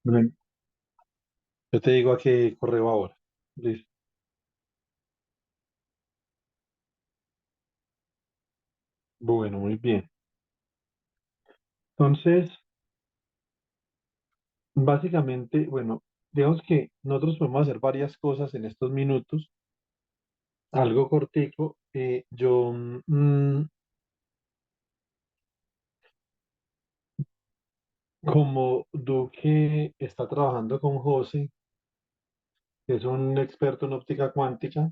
Bueno, yo te digo a qué correo ahora. Listo. Bueno, muy bien. Entonces, básicamente, bueno, digamos que nosotros podemos hacer varias cosas en estos minutos, algo cortico. Como Duque está trabajando con José, que es un experto en óptica cuántica,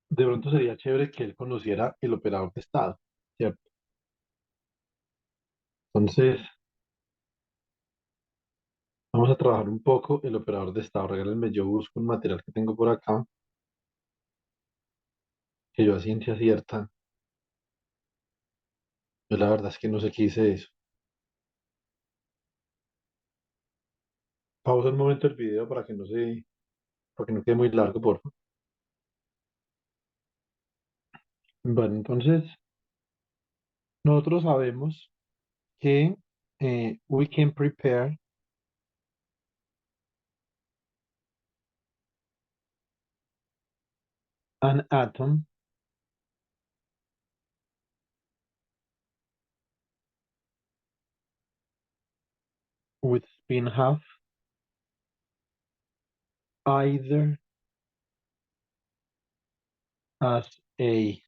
de pronto sería chévere que él conociera el operador de estado, ¿cierto? Entonces, vamos a trabajar un poco el operador de estado. Regálenme, yo busco un material que tengo por acá, que yo a ciencia cierta, yo la verdad es que no sé qué hice eso. Pausa un momento el video para que no quede muy largo, por favor. Bueno, entonces, nosotros sabemos que we can prepare an atom with spin half either as a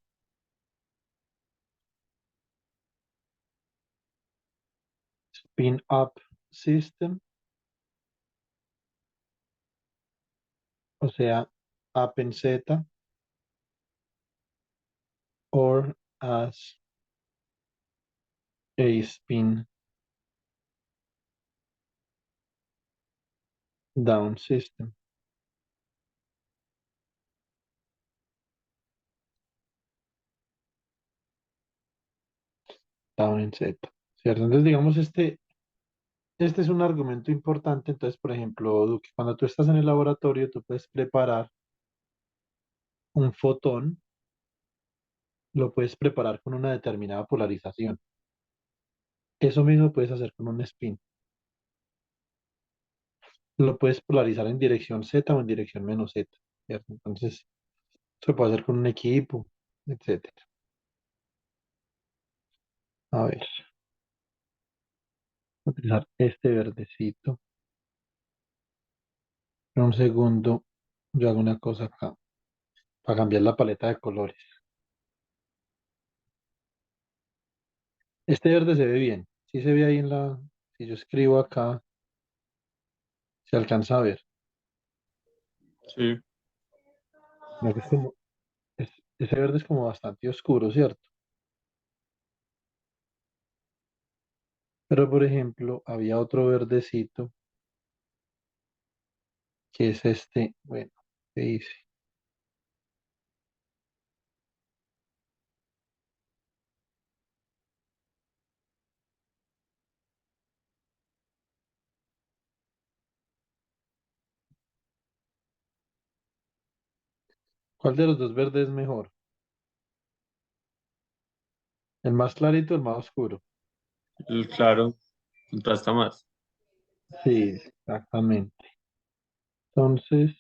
spin up system, o sea, up en Z, or as a spin down system, down en Z, ¿cierto? Entonces, digamos, este es un argumento importante. Entonces, por ejemplo, Duque, cuando tú estás en el laboratorio, tú puedes preparar un fotón, lo puedes preparar con una determinada polarización. Eso mismo puedes hacer con un spin. Lo puedes polarizar en dirección Z o en dirección menos Z, ¿cierto? Entonces, se puede hacer con un equipo, etcétera. A ver, voy a utilizar este verdecito. En un segundo, yo hago una cosa acá para cambiar la paleta de colores. Este verde se ve bien. Si se ve ahí si yo escribo acá, se alcanza a ver. Sí, Mira que ese verde es como bastante oscuro, ¿cierto? Pero, por ejemplo, había otro verdecito que es este. Bueno, ¿qué dice? ¿Cuál de los dos verdes es mejor? ¿El más clarito o el más oscuro? claro, contrasta más. Sí, exactamente. Entonces,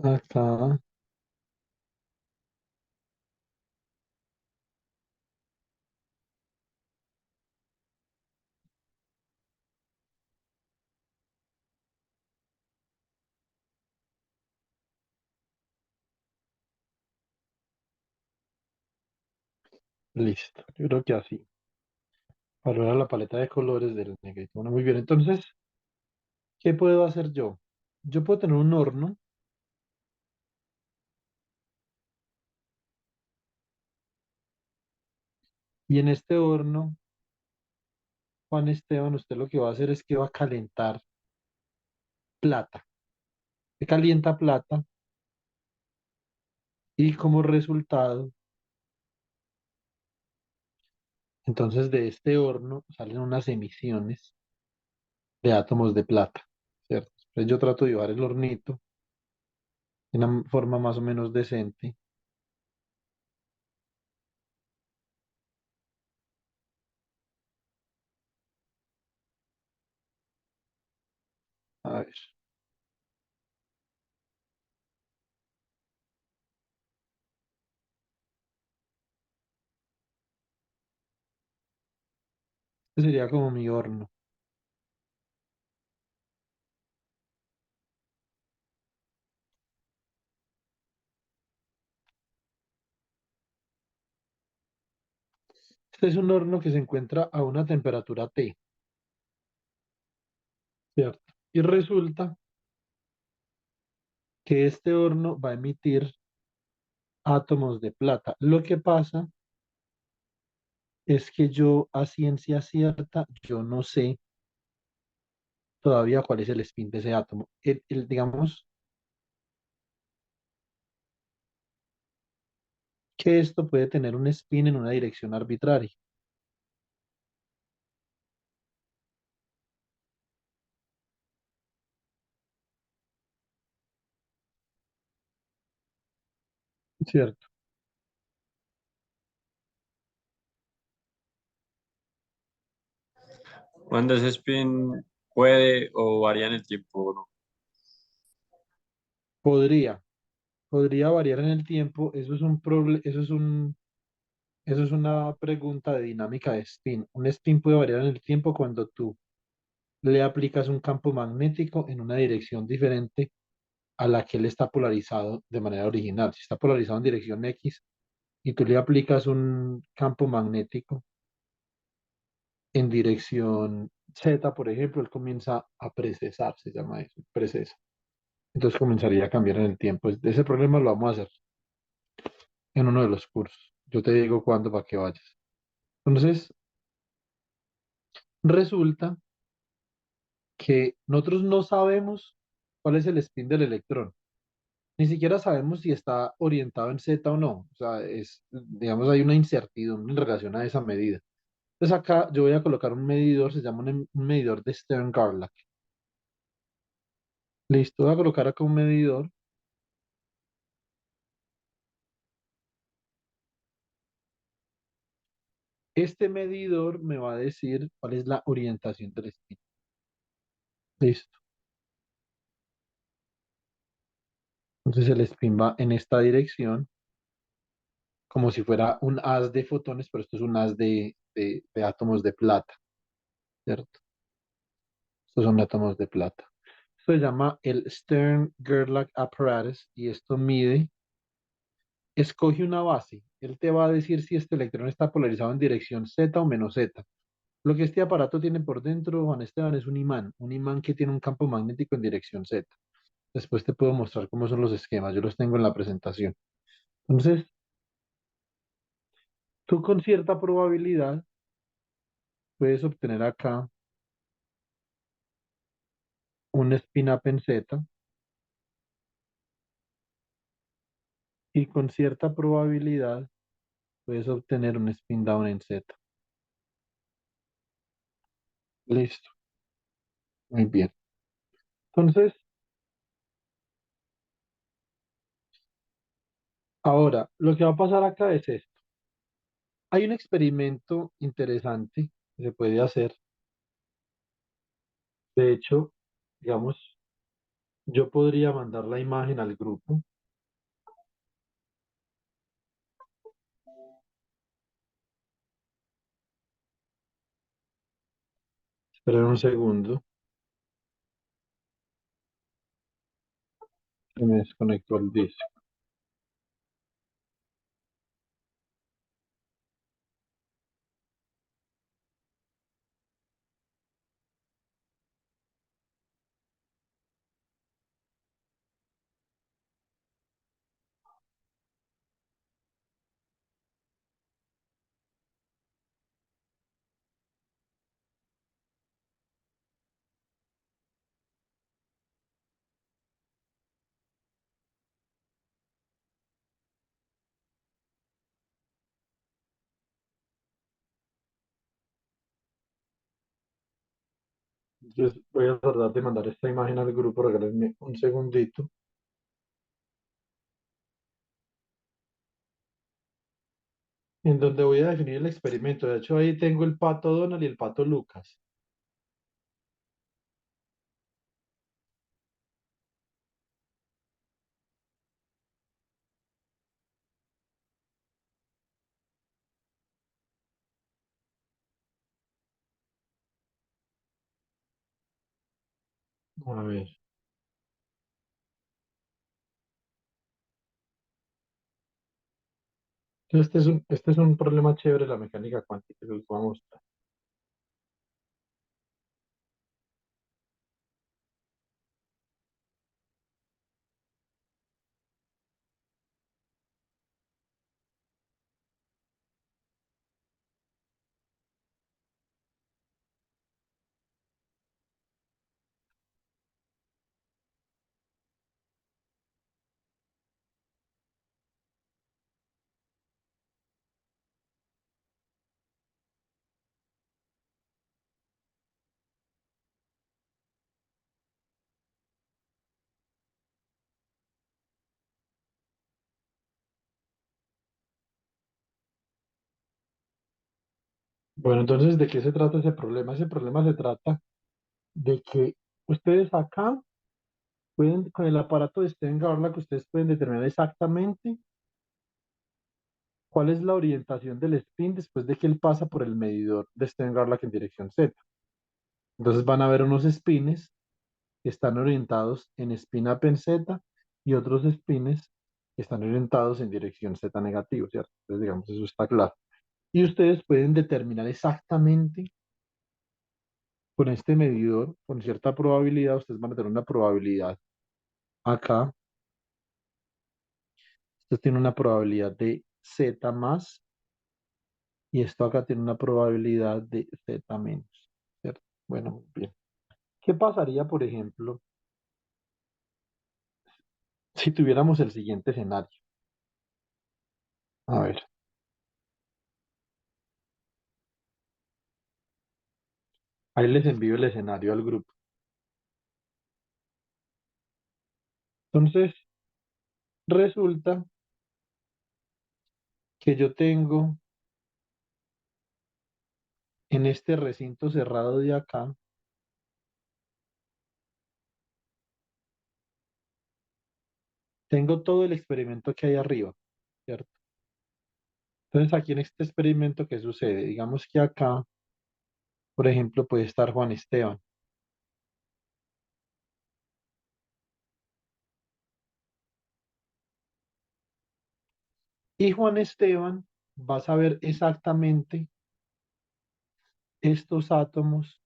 acá, listo. Yo creo que así. Valora la paleta de colores del negrito. Bueno, muy bien. Entonces, ¿qué puedo hacer yo? Yo puedo tener un horno y en este horno, Juan Esteban, usted lo que va a hacer es que va a calentar plata. Se calienta plata Y como resultado, entonces de este horno salen unas emisiones de átomos de plata, ¿cierto? Entonces yo trato de llevar el hornito de una forma más o menos decente. A ver, este sería como mi horno. Este es un horno que se encuentra a una temperatura T, ¿cierto? Y resulta que este horno va a emitir átomos de plata. Lo que pasa es que yo a ciencia cierta, yo no sé todavía cuál es el spin de ese átomo. Digamos que esto puede tener un spin en una dirección arbitraria, ¿cierto? Cuando ese spin puede o varía en el tiempo, ¿no? Podría, podría variar en el tiempo. Eso es una pregunta de dinámica de spin. Un spin puede variar en el tiempo cuando tú le aplicas un campo magnético en una dirección diferente a la que él está polarizado de manera original. Si está polarizado en dirección X y tú le aplicas un campo magnético en dirección Z, por ejemplo, él comienza a precesar, se llama eso, precesa. Entonces comenzaría a cambiar en el tiempo. Ese problema lo vamos a hacer en uno de los cursos. Yo te digo cuándo para que vayas. Entonces, resulta que nosotros no sabemos cuál es el spin del electrón. Ni siquiera sabemos si está orientado en Z o no. O sea, digamos, hay una incertidumbre en relación a esa medida. Entonces acá yo voy a colocar un medidor, se llama un medidor de Stern-Garlock. Listo, voy a colocar acá un medidor. Este medidor me va a decir cuál es la orientación del spin. Listo. Entonces el spin va en esta dirección, como si fuera un haz de fotones, pero esto es un haz de átomos de plata, ¿cierto? Estos son átomos de plata. Esto se llama el Stern-Gerlach Apparatus y esto mide, escoge una base. Él te va a decir si este electrón está polarizado en dirección Z o menos Z. Lo que este aparato tiene por dentro, Juan Esteban, es un imán que tiene un campo magnético en dirección Z. Después te puedo mostrar cómo son los esquemas, yo los tengo en la presentación. Entonces, tú con cierta probabilidad puedes obtener acá un spin up en Z y con cierta probabilidad puedes obtener un spin down en Z. Listo, muy bien. Entonces, ahora, lo que va a pasar acá es esto. Hay un experimento interesante que se puede hacer. De hecho, digamos, yo podría mandar la imagen al grupo. Esperen un segundo, se me desconectó el disco. Entonces voy a tratar de mandar esta imagen al grupo, regálenme un segundito, en donde voy a definir el experimento. De hecho, ahí tengo el pato Donald y el pato Lucas. A ver. Este es un problema chévere de la mecánica cuántica que les voy a mostrar. Bueno, entonces, ¿de qué se trata ese problema? Ese problema se trata de que ustedes acá pueden, con el aparato de Stern que ustedes pueden determinar exactamente cuál es la orientación del spin después de que él pasa por el medidor de Stern en dirección Z. Entonces van a ver unos spines que están orientados en spin up en Z y otros spines que están orientados en dirección Z negativo, ¿cierto? Entonces, digamos, eso está claro. Y ustedes pueden determinar exactamente con este medidor, con cierta probabilidad, ustedes van a tener una probabilidad acá, esto tiene una probabilidad de Z más y esto acá tiene una probabilidad de Z menos, ¿cierto? Bueno, muy bien. ¿Qué pasaría, por ejemplo, si tuviéramos el siguiente escenario? A ver, ahí les envío el escenario al grupo. Entonces, resulta que yo tengo en este recinto cerrado de acá, tengo todo el experimento que hay arriba, ¿cierto? Entonces, aquí en este experimento, ¿qué sucede? Digamos que acá, por ejemplo, puede estar Juan Esteban. Y Juan Esteban va a saber exactamente estos átomos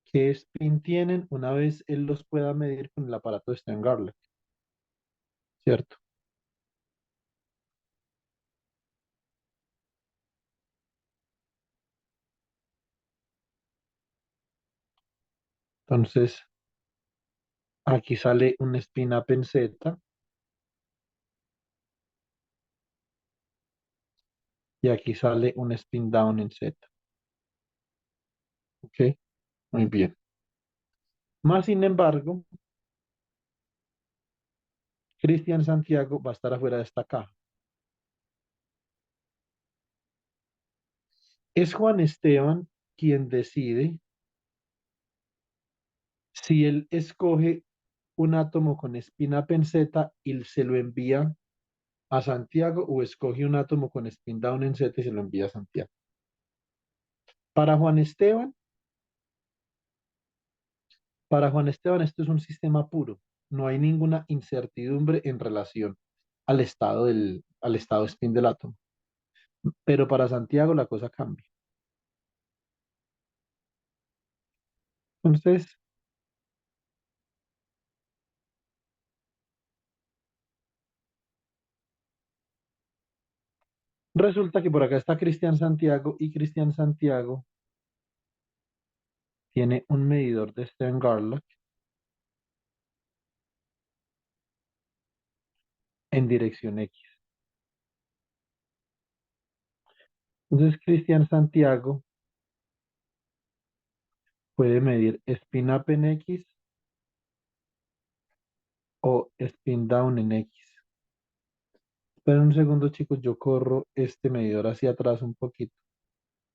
qué spin tienen una vez él los pueda medir con el aparato de Stern-Garlic, ¿cierto? Entonces, aquí sale un spin up en Z y aquí sale un spin down en Z. ¿Ok? Muy bien. Más sin embargo, Cristian Santiago va a estar afuera de esta caja. Es Juan Esteban quien decide si él escoge un átomo con spin up en Z y se lo envía a Santiago o escoge un átomo con spin down en Z y se lo envía a Santiago. Para Juan Esteban, para Juan Esteban esto es un sistema puro. No hay ninguna incertidumbre en relación al estado spin del átomo. Pero para Santiago la cosa cambia. Entonces, resulta que por acá está Cristian Santiago y Cristian Santiago tiene un medidor de Stern-Garlock en dirección X. Entonces, Cristian Santiago puede medir spin up en X o spin down en X. Esperen un segundo, chicos, yo corro este medidor hacia atrás un poquito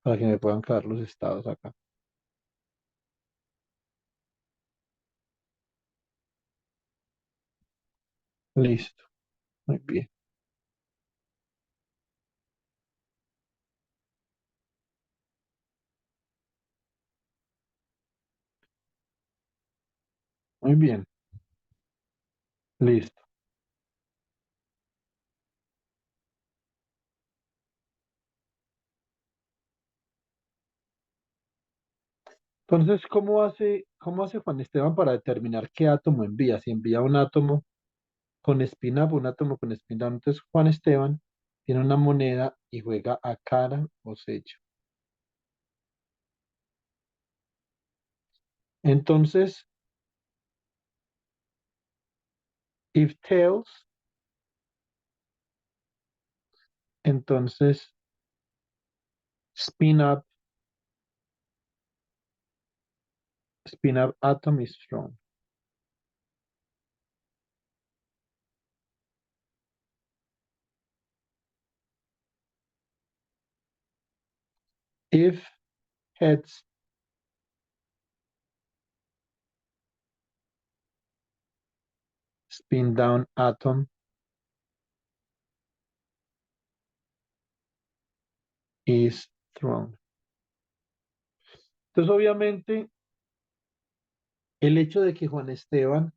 para que me puedan caer los estados acá. Listo, muy bien, muy bien, listo. Entonces, ¿cómo hace Juan Esteban para determinar qué átomo envía? Si envía un átomo con spin up, un átomo con spin down. Entonces, Juan Esteban tiene una moneda y juega a cara o sello. Entonces, if tails, entonces spin up atom is strong. If heads, spin down atom is strong. Entonces, obviamente, el hecho de que Juan Esteban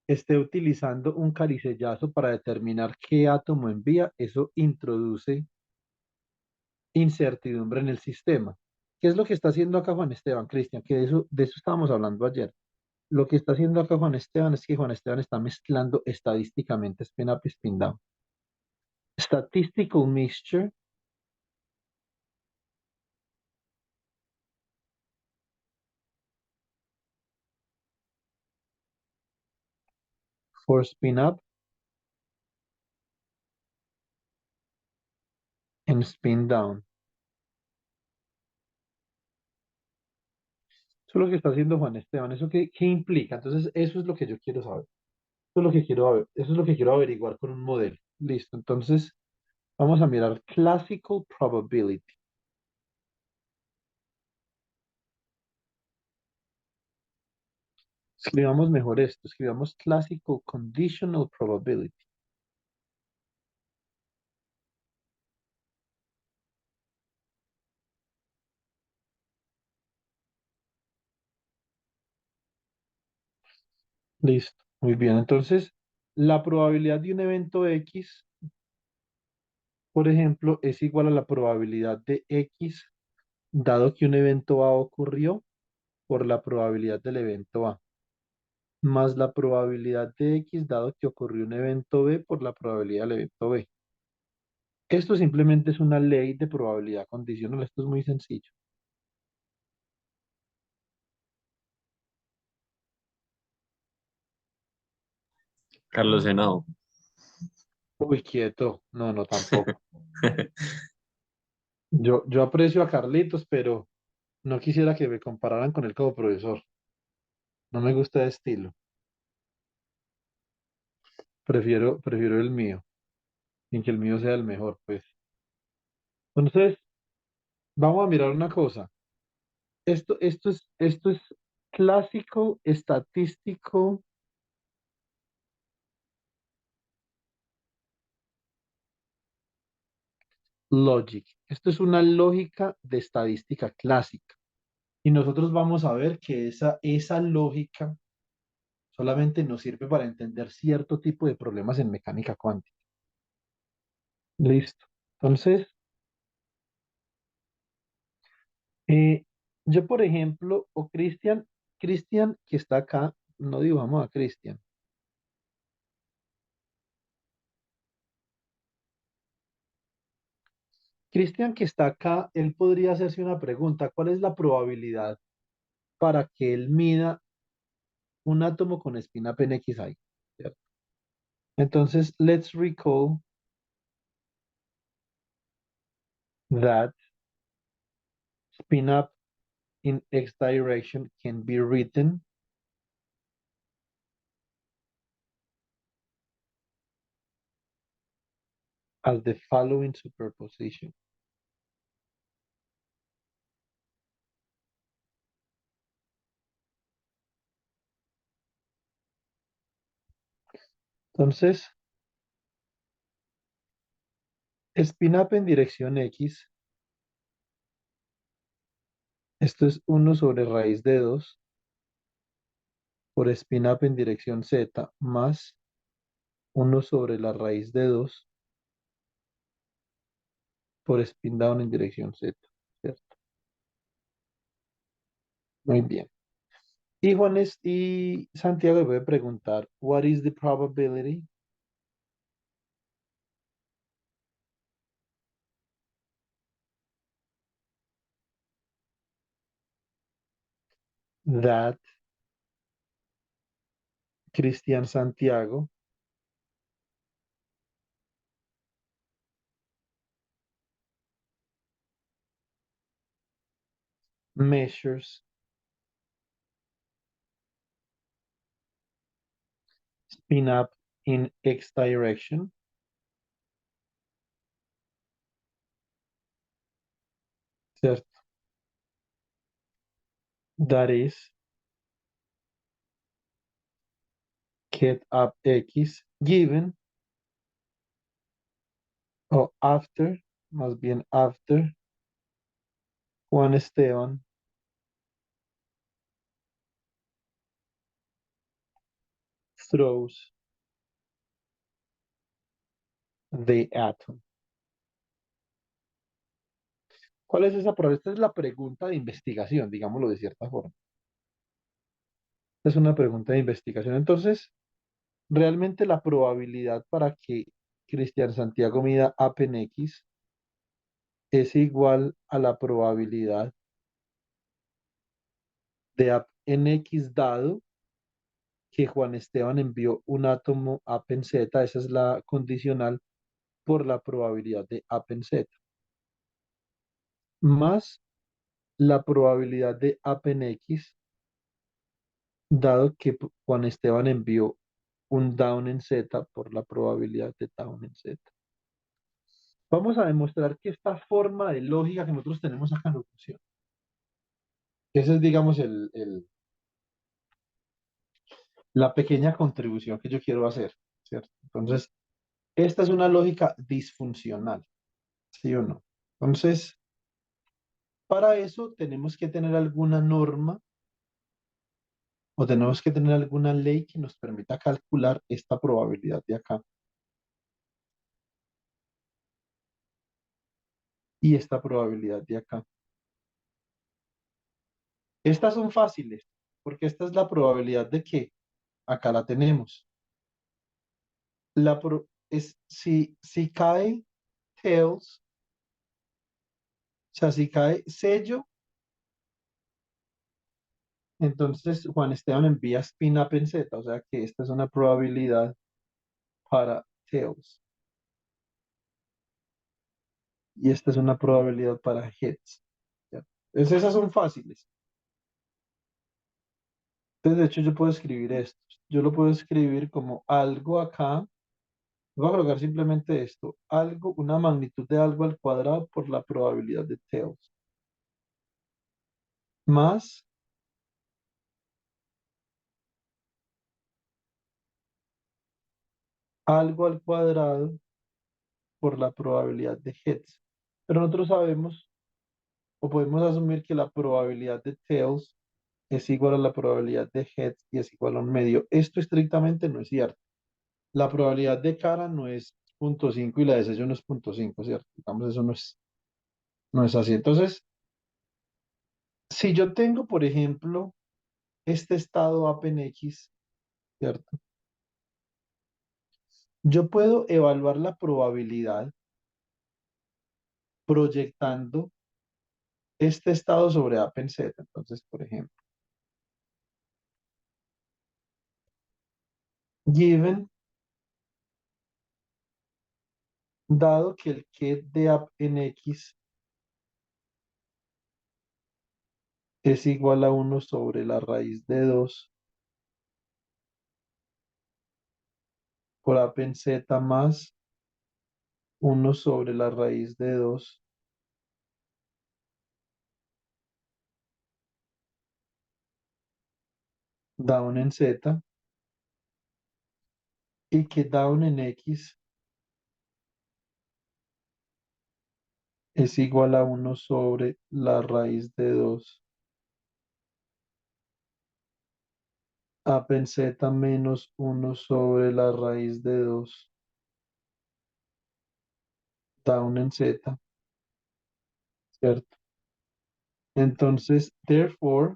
esté utilizando un caricellazo para determinar qué átomo envía, eso introduce incertidumbre en el sistema. ¿Qué es lo que está haciendo acá Juan Esteban, Cristian? Que de eso estábamos hablando ayer. Lo que está haciendo acá Juan Esteban es que Juan Esteban está mezclando estadísticamente spin up y spin down. Statistical mixture for spin up and spin down. Eso es lo que está haciendo Juan Esteban. ¿Eso qué implica? Entonces, eso es lo que yo quiero saber. Eso es lo que quiero ver. Eso es lo que quiero averiguar con un modelo. Listo. Entonces, vamos a mirar classical probability. Escribamos mejor esto. Escribamos classical conditional probability. Listo. Muy bien. Entonces, la probabilidad de un evento X, por ejemplo, es igual a la probabilidad de X, dado que un evento A ocurrió, por la probabilidad del evento A, más la probabilidad de X, dado que ocurrió un evento B, por la probabilidad del evento B. Esto simplemente es una ley de probabilidad condicional. Esto es muy sencillo. Carlos Henao. Uy, quieto. No, no, tampoco. Yo aprecio a Carlitos, pero no quisiera que me compararan con él como profesor. No me gusta el estilo. Prefiero el mío, sin que el mío sea el mejor, pues. Entonces, vamos a mirar una cosa. Esto es clásico, estadístico, logic. Esto es una lógica de estadística clásica. Y nosotros vamos a ver que esa lógica solamente nos sirve para entender cierto tipo de problemas en mecánica cuántica. Listo. Entonces, eh, yo, por ejemplo, o Cristian que está acá, no dibujamos a Cristian. Cristian que está acá, él podría hacerse una pregunta. ¿Cuál es la probabilidad para que él mida un átomo con spin up en XI? ¿Cierto? Entonces, let's recall that spin up in x direction can be written as the following superposition. Entonces, spin up en dirección X, esto es 1 sobre raíz de 2 por spin up en dirección Z más 1 sobre la raíz de 2 por spin down en dirección Z, ¿cierto? Muy bien. Y Juanes y Santiago le voy a preguntar, what is the probability that Cristian Santiago measures spin up in x direction? ¿Cierto? That is get up X given o after, más bien after Juan Esteban throws the atom. ¿Cuál es esa prueba? Esta es la pregunta de investigación, digámoslo de cierta forma. Esta es una pregunta de investigación. Entonces, realmente la probabilidad para que Cristian Santiago mida AP en X es igual a la probabilidad de AP en X dado que Juan Esteban envió un átomo AP en Z, esa es la condicional por la probabilidad de AP en Z, más la probabilidad de AP en X, dado que Juan Esteban envió un down en Z por la probabilidad de down en Z. Vamos a demostrar que esta forma de lógica que nosotros tenemos acá no funciona. Esa es, digamos, la pequeña contribución que yo quiero hacer, ¿cierto? Entonces, esta es una lógica disfuncional, ¿sí o no? Entonces, para eso tenemos que tener alguna norma o tenemos que tener alguna ley que nos permita calcular esta probabilidad de acá y esta probabilidad de acá. Estas son fáciles, porque esta es la probabilidad de que acá la tenemos. Es si cae tails, o sea, si cae sello, entonces Juan Esteban envía spin up en Z, o sea que esta es una probabilidad para tails y esta es una probabilidad para heads. ¿Ya? Entonces esas son fáciles. Entonces, de hecho, yo puedo escribir esto. Yo lo puedo escribir como algo acá. Voy a colocar simplemente esto. Algo, una magnitud de algo al cuadrado por la probabilidad de tails. Más algo al cuadrado por la probabilidad de heads. Pero nosotros sabemos o podemos asumir que la probabilidad de tails es igual a la probabilidad de heads y es igual a un medio. Esto estrictamente no es cierto. La probabilidad de cara no es 0,5 y la de sello no es 0,5, ¿cierto? Digamos, eso no es así. Entonces, si yo tengo, por ejemplo, este estado Apen X, ¿cierto? Yo puedo evaluar la probabilidad proyectando este estado sobre Apen Z. Entonces, por ejemplo, given, dado que el ket de Apen X es igual a uno sobre la raíz de 2 por a pen z más uno sobre la raíz de 2 down en z y que down en x es igual a uno sobre la raíz de 2 a pen z menos uno sobre la raíz de 2 down en z, ¿cierto? Entonces, therefore,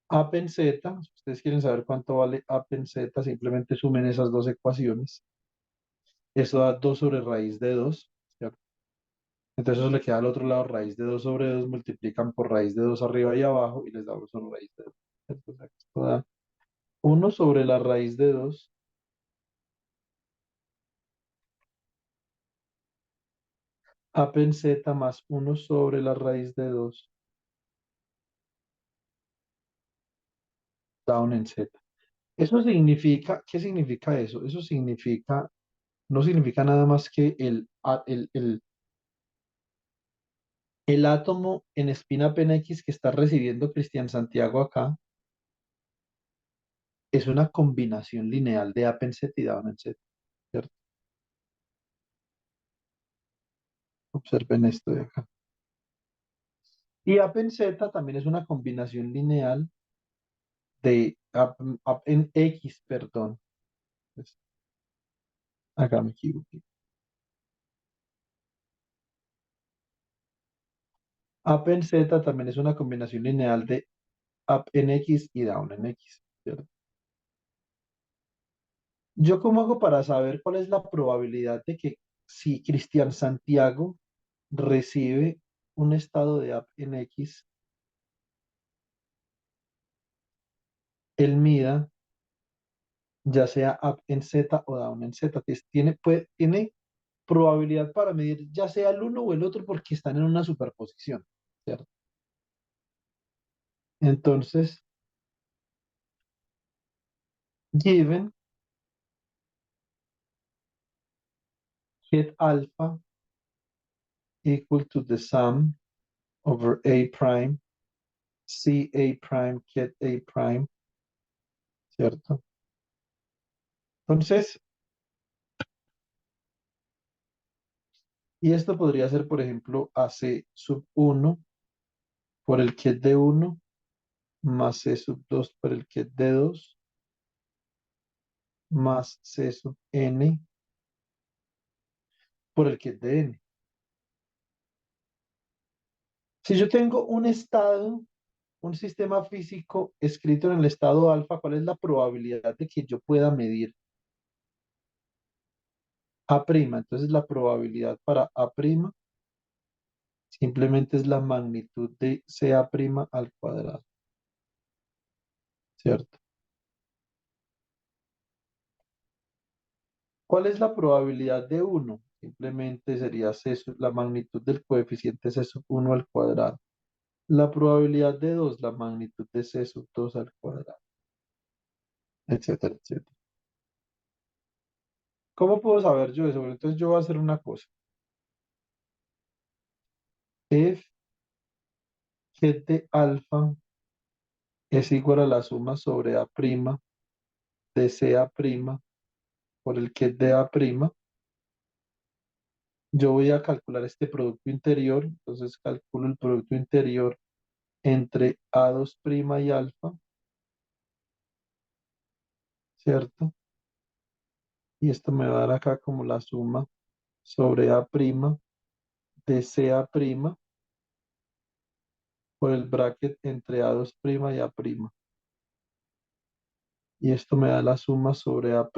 apen z, si ustedes quieren saber cuánto vale apen z, simplemente sumen esas dos ecuaciones. Eso da 2 sobre raíz de 2, ¿cierto? Entonces eso le queda al otro lado raíz de 2 sobre 2, multiplican por raíz de 2 arriba y abajo y les da 1 sobre raíz de 2. ¿Cierto? O sea, esto da 1 sobre la raíz de 2 apen z más 1 sobre la raíz de 2 down en z. Eso significa, ¿qué significa eso? Eso significa, no significa nada más que el átomo en espina pena X que está recibiendo Cristian Santiago acá es una combinación lineal de apen Z y down en Z, ¿cierto? Observen esto de acá. Y apen Z también es una combinación lineal de apen X, perdón. Pues, acá me equivoqué. Apen Z también es una combinación lineal de up en X y down en X, ¿cierto? ¿Yo cómo hago para saber cuál es la probabilidad de que si Cristian Santiago recibe un estado de up en X, él mida ya sea up en Z o down en Z? Tiene probabilidad para medir ya sea el uno o el otro porque están en una superposición, ¿cierto? Entonces, given get alpha equal to the sum over A prime, C A prime, get A prime, ¿cierto? Entonces, y esto podría ser, por ejemplo, AC sub uno por el ket de uno más C sub 2 por el ket de 2 más C sub n por el ket de n. Si yo tengo un estado, un sistema físico escrito en el estado alfa, ¿cuál es la probabilidad de que yo pueda medir A'? Entonces la probabilidad para A' simplemente es la magnitud de CA' al cuadrado, ¿cierto? ¿Cuál es la probabilidad de uno? Simplemente sería la magnitud del coeficiente C sub 1 al cuadrado. La probabilidad de 2, la magnitud de C sub 2 al cuadrado, etcétera, etcétera. ¿Cómo puedo saber yo eso? Bueno, entonces yo voy a hacer una cosa. F ket de alfa es igual a la suma sobre A' de CA' por el ket de A'. Yo voy a calcular este producto interior, entonces calculo el producto interior entre A2' y alfa, ¿cierto? Y esto me va a dar acá como la suma sobre A' de CA' por el bracket entre A2' y A'. Y esto me da la suma sobre A'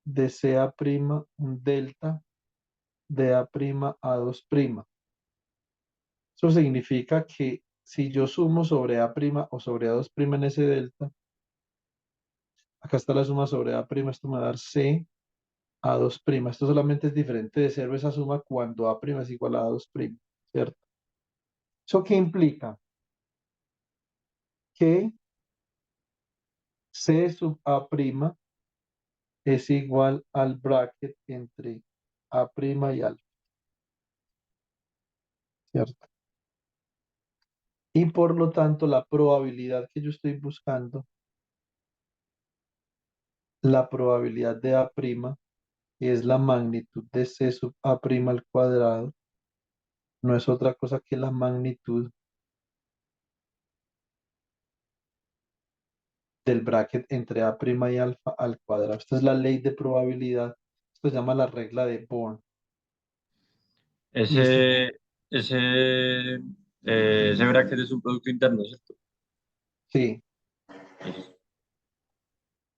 de CA', un delta de A', A2'. Eso significa que si yo sumo sobre A' o sobre A2' en ese delta, acá está la suma sobre A', esto me va a dar C A 2'. Esto solamente es diferente de cero esa suma cuando A' es igual a 2', ¿cierto? ¿Eso qué implica? Que C sub A' es igual al bracket entre A' y alfa, ¿cierto? Y por lo tanto, la probabilidad que yo estoy buscando, la probabilidad de A' es la magnitud de C sub A' al cuadrado, no es otra cosa que la magnitud del bracket entre A' y alfa al cuadrado. Esta es la ley de probabilidad. Esto se llama la regla de Born. Y esto, Ese bracket es un producto interno, ¿cierto? sí,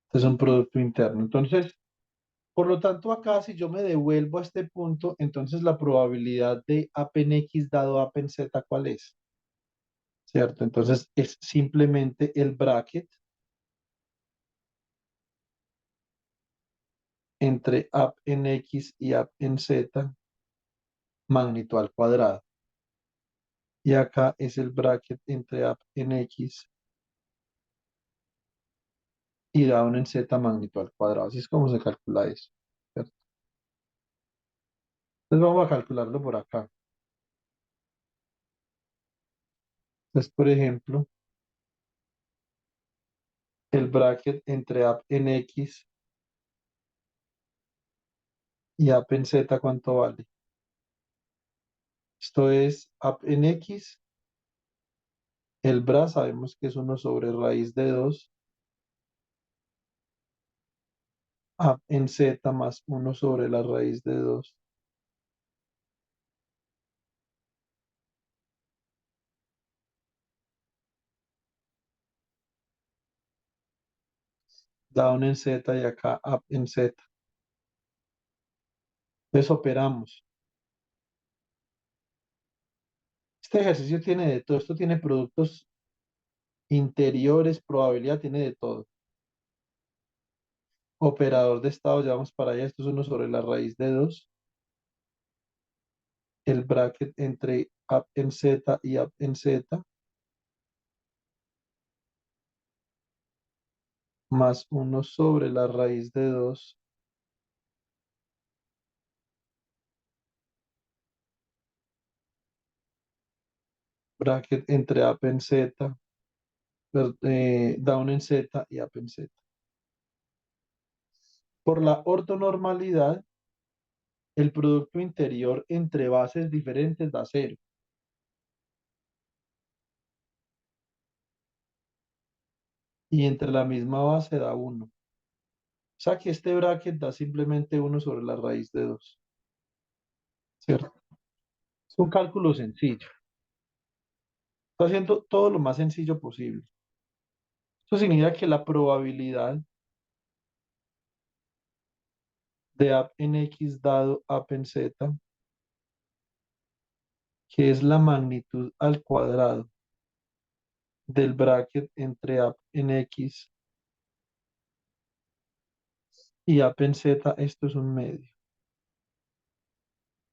este es un producto interno. Entonces, por lo tanto, acá si yo me devuelvo a este punto, entonces la probabilidad de A pen X dado A pen Z, ¿cuál es? ¿Cierto? Entonces es simplemente el bracket entre A en X y A en Z, magnitud al cuadrado. Y acá es el bracket entre A en X y down en Z, magnitud al cuadrado. Así es como se calcula eso, ¿cierto? Entonces vamos a calcularlo por acá. Entonces, por ejemplo, el bracket entre A en X y A en Z, ¿cuánto vale? Esto es A en X, el bra sabemos que es 1/raíz de 2, A en Z más 1/la raíz de 2, down en Z y acá up en Z. Entonces operamos. Este ejercicio tiene de todo, esto tiene productos interiores, probabilidad, tiene de todo. Operador de estado, ya vamos para allá, esto es 1/la raíz de 2. El bracket entre up en Z y up en Z, más 1/la raíz de 2, bracket entre up en Z, down en Z y up en Z. Por la ortonormalidad, el producto interior entre bases diferentes da 0. Y entre la misma base da 1. O sea que este bracket da simplemente 1/la raíz de 2. ¿Cierto? Es un cálculo sencillo. Está haciendo todo lo más sencillo posible. Eso significa que la probabilidad de A en X dado A en Z, que es la magnitud al cuadrado del bracket entre A en X y A en Z, esto es un medio.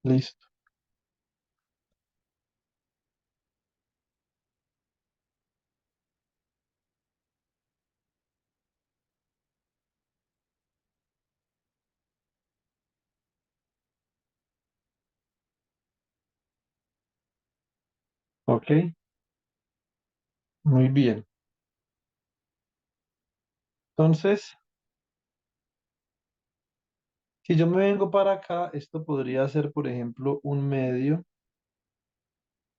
Listo. ¿Ok? Muy bien. Entonces, si yo me vengo para acá, esto podría ser, por ejemplo, un medio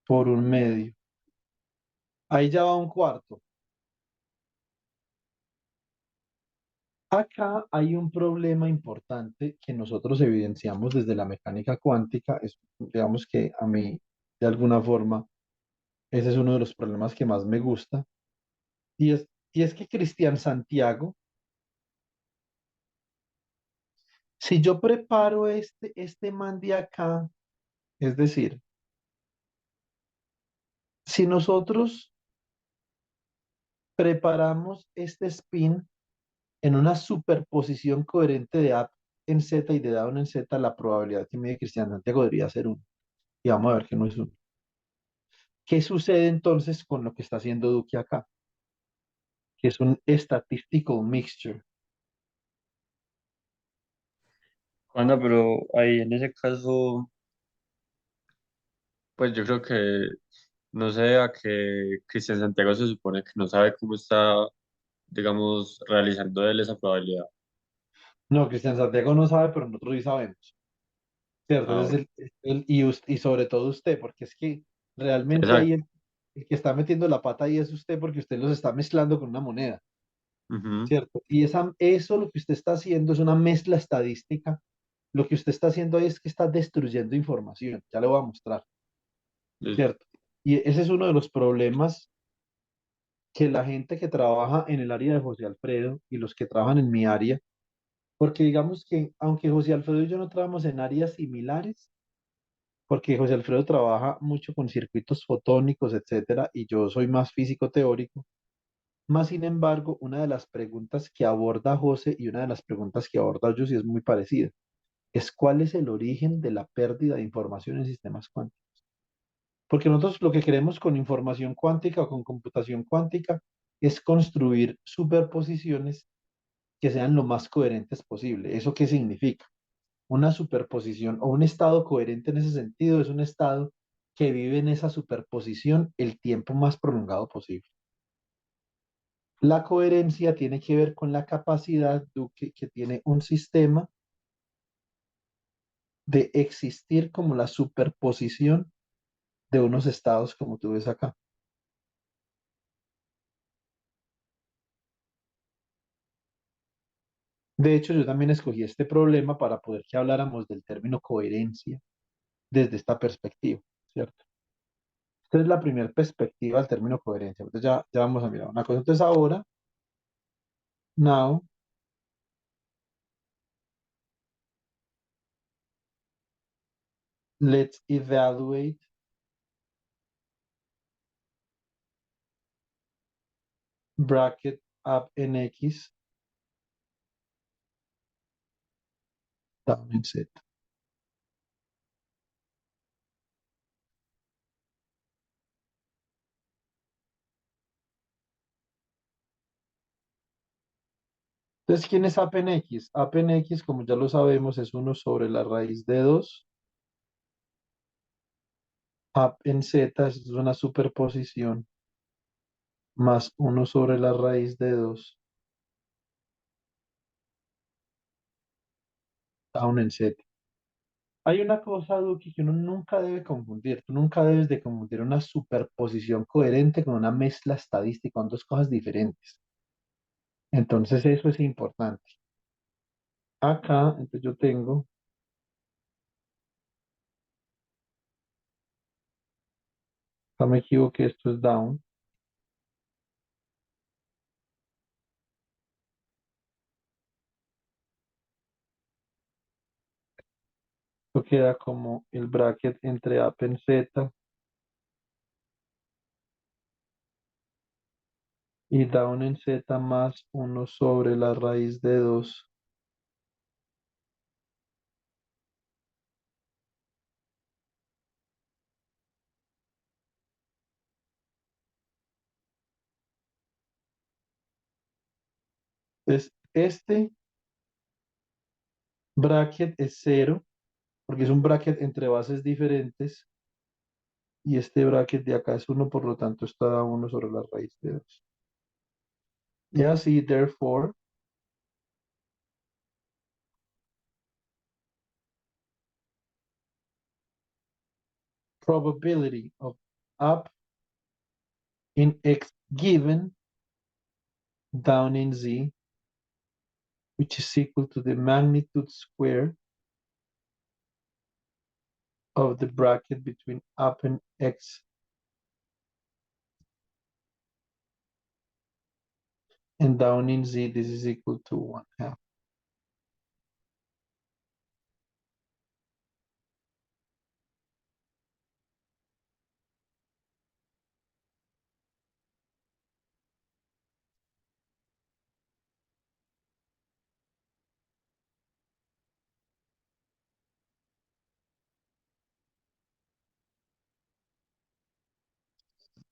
por un medio. Ahí ya va un cuarto. Acá hay un problema importante que nosotros evidenciamos desde la mecánica cuántica. Digamos que a mí, de alguna forma, ese es uno de los problemas que más me gusta. Y es que Cristian Santiago, si yo preparo este man de acá, es decir, si nosotros preparamos este spin en una superposición coherente de A, en Z y de down en Z, la probabilidad que mide Cristian Santiago debería ser 1. Y vamos a ver que no es 1. ¿Qué sucede entonces con lo que está haciendo Duque acá? Que es un statistical mixture. Anda, pero ahí en ese caso, pues yo creo que no sé a que Cristian Santiago se supone que no sabe cómo está, digamos, realizando él esa probabilidad. No, Cristian Santiago no sabe, pero nosotros sí sabemos. ¿Cierto? Ah, Ese bueno. es y sobre todo usted, porque es que realmente ahí Exacto. el que está metiendo la pata ahí es usted, porque usted los está mezclando con una moneda. Ujú. ¿Cierto? Y eso lo que usted está haciendo es una mezcla estadística. Lo que usted está haciendo ahí es que está destruyendo información. Ya le voy a mostrar, Listo. ¿cierto? Y ese es uno de los problemas que la gente que trabaja en el área de José Alfredo y los que trabajan en mi área, porque digamos que aunque José Alfredo y yo no trabajamos en áreas similares, porque José Alfredo trabaja mucho con circuitos fotónicos, etcétera, y yo soy más físico teórico. Más sin embargo, una de las preguntas que aborda José y una de las preguntas que aborda yo sí es muy parecida. Es cuál es el origen de la pérdida de información en sistemas cuánticos. Porque nosotros lo que queremos con información cuántica o con computación cuántica es construir superposiciones que sean lo más coherentes posible. ¿Eso qué significa? Una superposición o un estado coherente en ese sentido es un estado que vive en esa superposición el tiempo más prolongado posible. La coherencia tiene que ver con la capacidad que tiene un sistema de existir como la superposición de unos estados como tú ves acá. De hecho, yo también escogí este problema para poder que habláramos del término coherencia desde esta perspectiva, ¿cierto? Esta es la primera perspectiva del término coherencia. Entonces ya vamos a mirar una cosa. Entonces ahora, now, let's evaluate bracket up en X down en Z. Entonces, ¿quién es up en X? Up en X, como ya lo sabemos, es uno sobre la raíz de 2. Up en Z es una superposición más uno sobre la raíz de 2 down en Z. Hay una cosa, Duque, que uno nunca debe confundir. Tú nunca debes de confundir una superposición coherente con una mezcla estadística, con dos cosas diferentes. Entonces, eso es importante. Acá, entonces yo tengo, acá me equivoqué, esto es down. Esto queda como el bracket entre up en Z y down en Z más uno sobre la raíz de 2. Entonces, este bracket es cero, porque es un bracket entre bases diferentes, y este bracket de acá es uno, por lo tanto está da uno sobre la raíz de 2. Y así, therefore, probability of up in X given down in Z, which is equal to the magnitude square of the bracket between up in X and down in Z, this is equal to 1/2.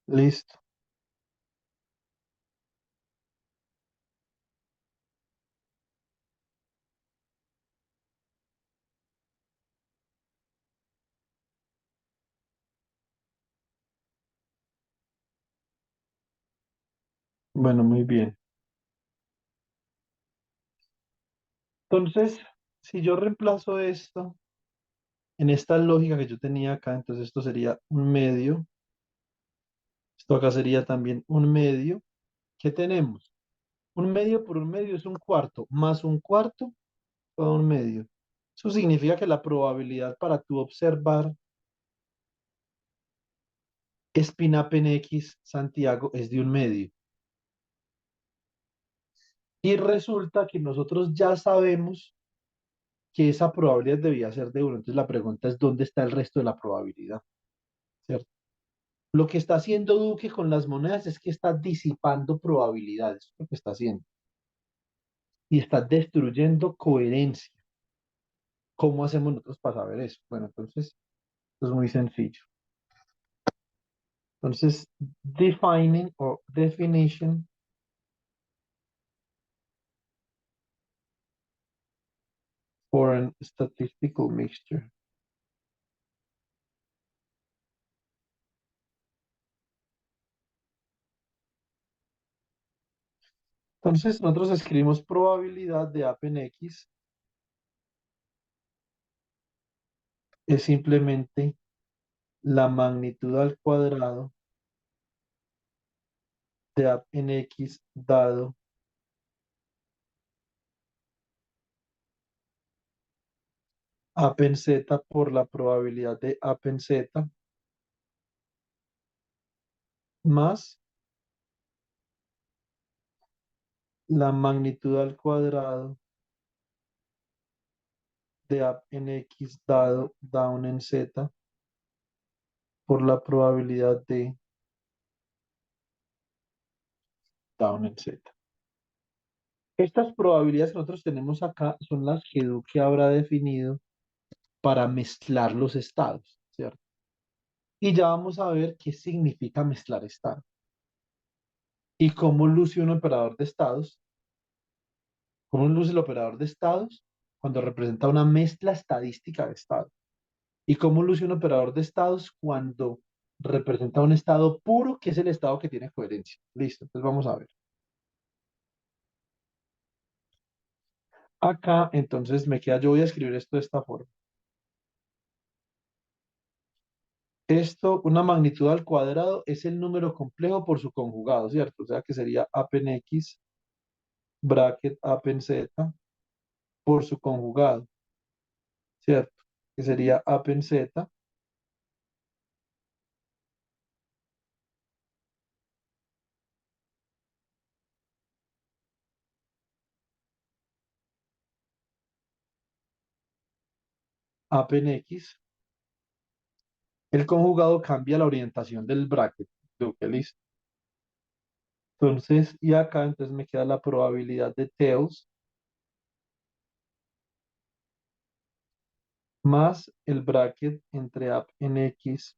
Listo. Bueno, muy bien. Entonces, si yo reemplazo esto en esta lógica que yo tenía acá, entonces esto sería un medio. Esto acá sería también un medio. ¿Qué tenemos? Un medio por un medio es un cuarto, más un cuarto todo un medio. Eso significa que la probabilidad para tú observar Spinapen X Santiago es de un medio. Y resulta que nosotros ya sabemos que esa probabilidad debía ser de uno. Entonces la pregunta es, ¿dónde está el resto de la probabilidad? ¿Cierto? Lo que está haciendo Duque con las monedas es que está disipando probabilidades, es lo que está haciendo. Y está destruyendo coherencia. ¿Cómo hacemos nosotros para saber eso? Bueno, entonces, esto es muy sencillo. Entonces, defining o definition for an statistical mixture. Entonces, nosotros escribimos probabilidad de A en X es simplemente la magnitud al cuadrado de A en X dado A en Z por la probabilidad de A en Z más la magnitud al cuadrado de A en X dado down en Z por la probabilidad de down en Z. Estas probabilidades que nosotros tenemos acá son las que Duque habrá definido para mezclar los estados, ¿cierto? Y ya vamos a ver qué significa mezclar estados y cómo luce un operador de estados, cómo luce el operador de estados cuando representa una mezcla estadística de estados y cómo luce un operador de estados cuando representa un estado puro, que es el estado que tiene coherencia. Listo, entonces vamos a ver. Acá, entonces me queda, yo voy a escribir esto de esta forma. Esto, una magnitud al cuadrado, es el número complejo por su conjugado, ¿cierto? O sea que sería apen x bracket apen z por su conjugado, ¿cierto? Que sería apen z, apen x. El conjugado cambia la orientación del bracket. Ok, listo. Entonces, y acá entonces me queda la probabilidad de tails más el bracket entre apen x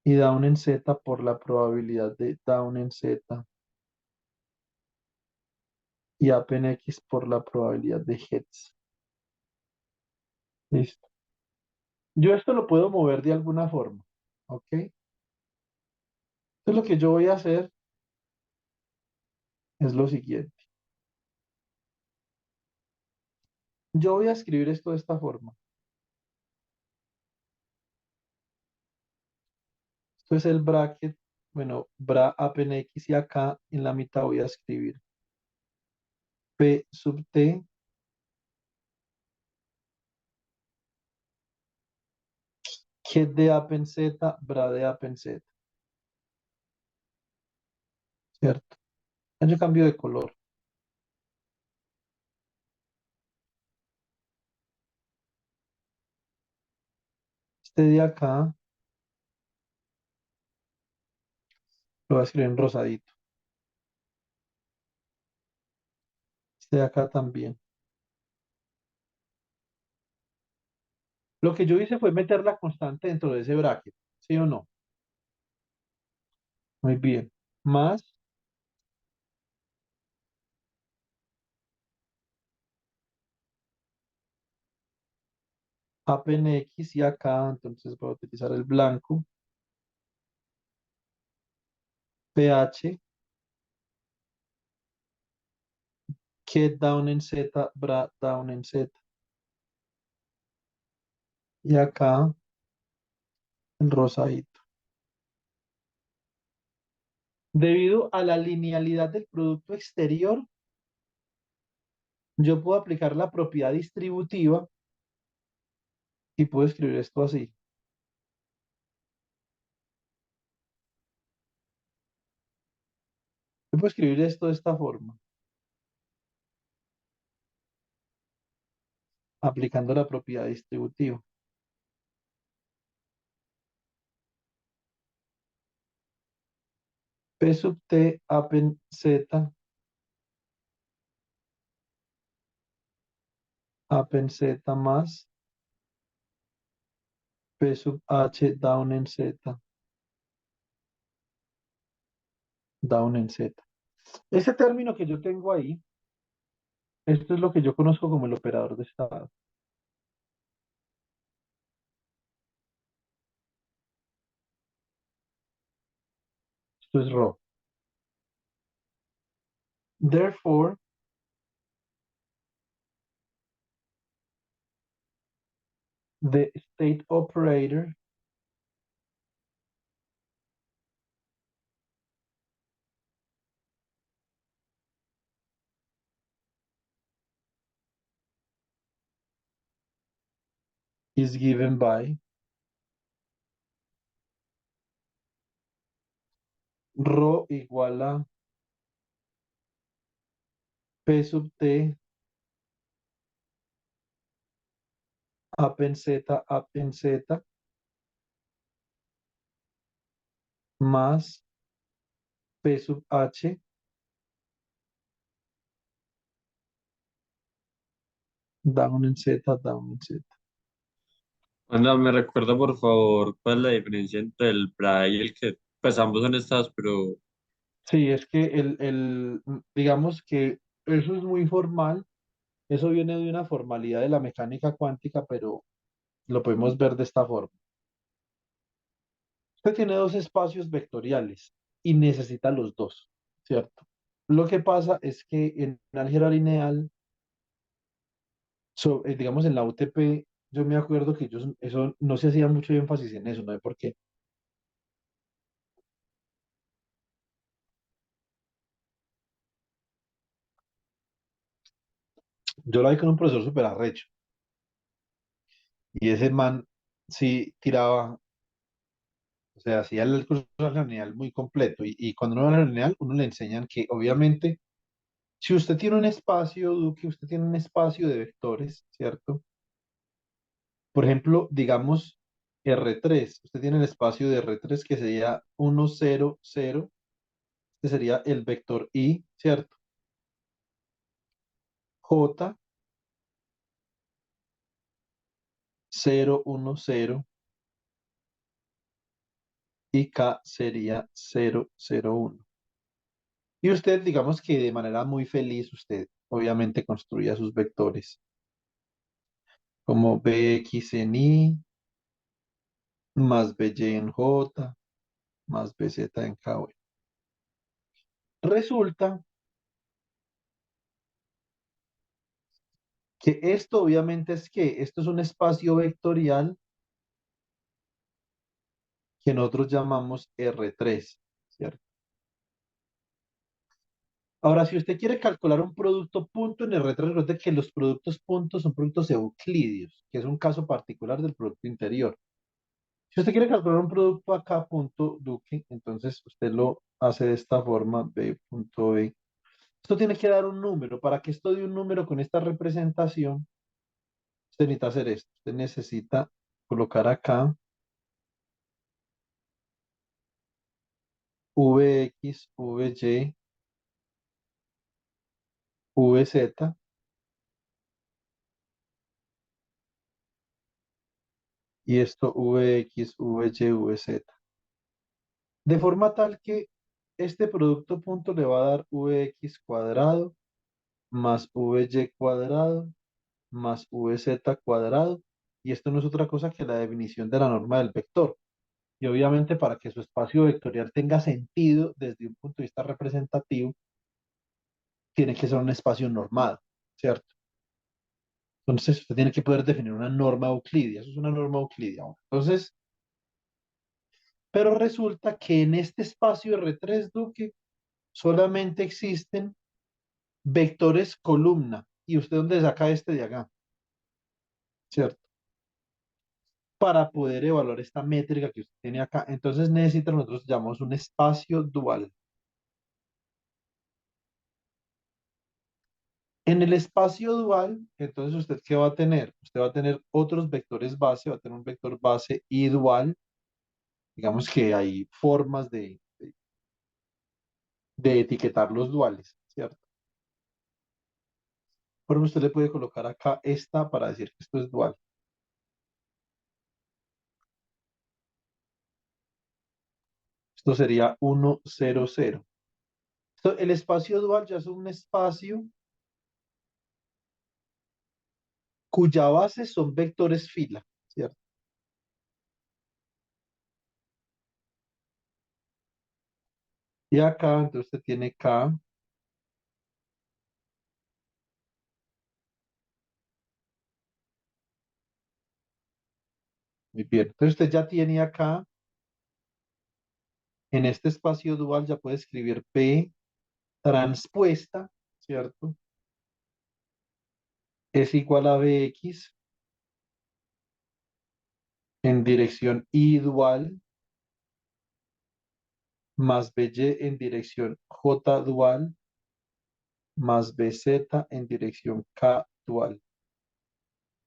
y down en z por la probabilidad de down en z y apen x por la probabilidad de heads. Listo. Yo esto lo puedo mover de alguna forma, ¿ok? Entonces lo que yo voy a hacer es lo siguiente. Yo voy a escribir esto de esta forma. Esto es el bracket, bueno, bra apen x y acá en la mitad voy a escribir p sub t head de apen z, bra de apen z, ¿cierto? Yo cambio de color. Este de acá lo voy a escribir en rosadito. Este de acá también. Lo que yo hice fue meter la constante dentro de ese bracket. ¿Sí o no? Muy bien. Más A P en X y acá, entonces voy a utilizar el blanco. PH, get down en Z, bra down en Z. Y acá el rosadito. Debido a la linealidad del producto exterior, yo puedo aplicar la propiedad distributiva y puedo escribir esto así. Yo puedo escribir esto de esta forma, aplicando la propiedad distributiva. P sub T apen Z, apen Z más P sub H down en Z, down en Z. Ese término que yo tengo ahí, esto es lo que yo conozco como el operador de estado. Esto es ρ. Therefore, the state operator is given by ρ igual a P sub T apen Z más P sub H down en Z, down en Z. Anda, me recuerda por favor cuál es la diferencia entre el Braille y el que, pues ambos son estados, pero Sí, es que digamos que eso es muy formal, eso viene de una formalidad de la mecánica cuántica, pero lo podemos ver de esta forma. Usted tiene dos espacios vectoriales y necesita los dos, ¿cierto? Lo que pasa es que en álgebra lineal, digamos en la UTP, yo me acuerdo que eso no se hacía mucho énfasis en eso, no sé por qué. Yo la vi con un profesor súper arrecho y ese man sí tiraba, o sea, hacía el curso lineal muy completo y cuando uno va a lineal, uno le enseñan que obviamente si usted tiene un espacio, Duque, usted tiene un espacio de vectores, ¿cierto? Por ejemplo, digamos R3, usted tiene el espacio de R3 que sería 1, 0, 0, este sería el vector I, ¿cierto? J, 0, 1, 0 y K sería 0, 0, 1. Y usted, digamos que de manera muy feliz, usted obviamente construía sus vectores como Bx en I, más By en J, más Bz en K. Bueno, resulta que esto obviamente es que esto es un espacio vectorial que nosotros llamamos R3, ¿cierto? Ahora, si usted quiere calcular un producto punto en R3, recuerde que los productos puntos son productos euclidios, que es un caso particular del producto interior. Si usted quiere calcular un producto acá, punto Duque, entonces usted lo hace de esta forma, B punto B. Esto tiene que dar un número. Para que esto dé un número con esta representación, usted necesita hacer esto. Usted necesita colocar acá Vx, Vy, Vz y esto Vx, Vy, Vz. De forma tal que este producto punto le va a dar Vx cuadrado más Vy cuadrado más Vz cuadrado. Y esto no es otra cosa que la definición de la norma del vector. Y obviamente para que su espacio vectorial tenga sentido desde un punto de vista representativo, tiene que ser un espacio normado, ¿cierto? Entonces usted tiene que poder definir una norma euclidia. Eso es una norma euclidia. Entonces, pero resulta que en este espacio R3, Duque, solamente existen vectores columna. ¿Y usted dónde saca este de acá? ¿Cierto? Para poder evaluar esta métrica que usted tiene acá. Entonces necesita, nosotros llamamos un espacio dual. En el espacio dual, entonces usted ¿qué va a tener? Usted va a tener otros vectores base, va a tener un vector base y dual. Digamos que hay formas de etiquetar los duales, ¿cierto? Por ejemplo, usted le puede colocar acá esta para decir que esto es dual. Esto sería 1, 0, 0. El espacio dual ya es un espacio cuya base son vectores fila, ¿cierto? Y acá, entonces usted tiene K, muy bien. Entonces usted ya tiene acá, en este espacio dual ya puede escribir P transpuesta, ¿cierto? Es igual a Bx en dirección I dual más By en dirección J dual más Bz en dirección K dual.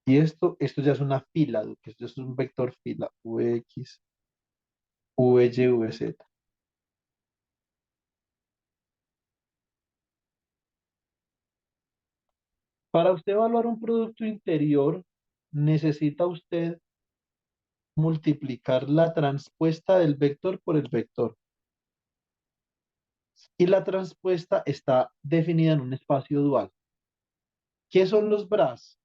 Y esto ya es una fila, Duque, esto es un vector fila, Vx, Vy, Vz. Para usted evaluar un producto interior, necesita usted multiplicar la transpuesta del vector por el vector. Y la transpuesta está definida en un espacio dual. ¿Qué son los bras?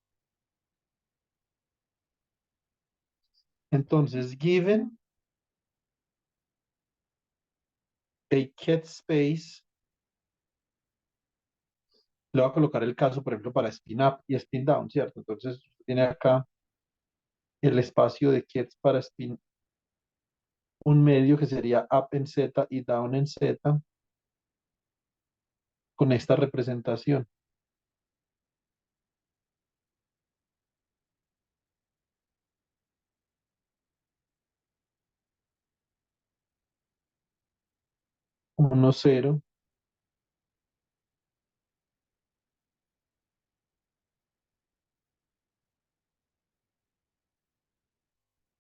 Entonces, given a ket space, le voy a colocar el caso, por ejemplo, para spin up y spin down, ¿cierto? Entonces, tiene acá el espacio de kets para spin, un medio que sería up en Z y down en Z, con esta representación. Uno 0,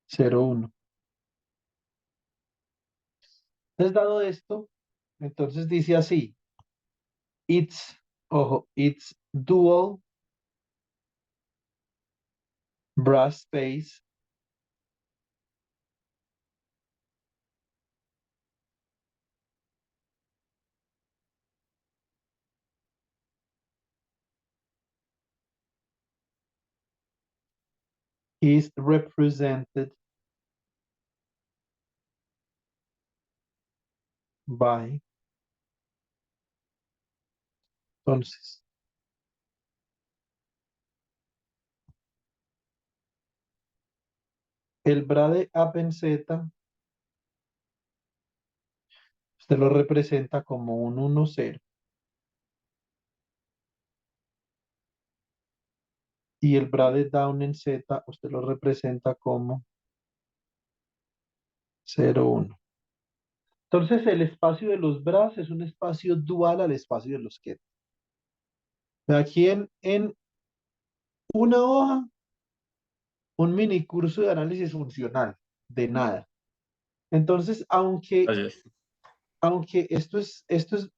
0, 1. Entonces, dado esto, entonces dice así, it's, ojo, it's dual brass space is represented by, entonces, el bra de up en Z, usted lo representa como un 1, 0. Y el bra de down en Z, usted lo representa como 0, 1. Entonces, el espacio de los bras es un espacio dual al espacio de los ket. Aquí en una hoja, un mini curso de análisis funcional, de nada. Entonces, Gracias. aunque esto es,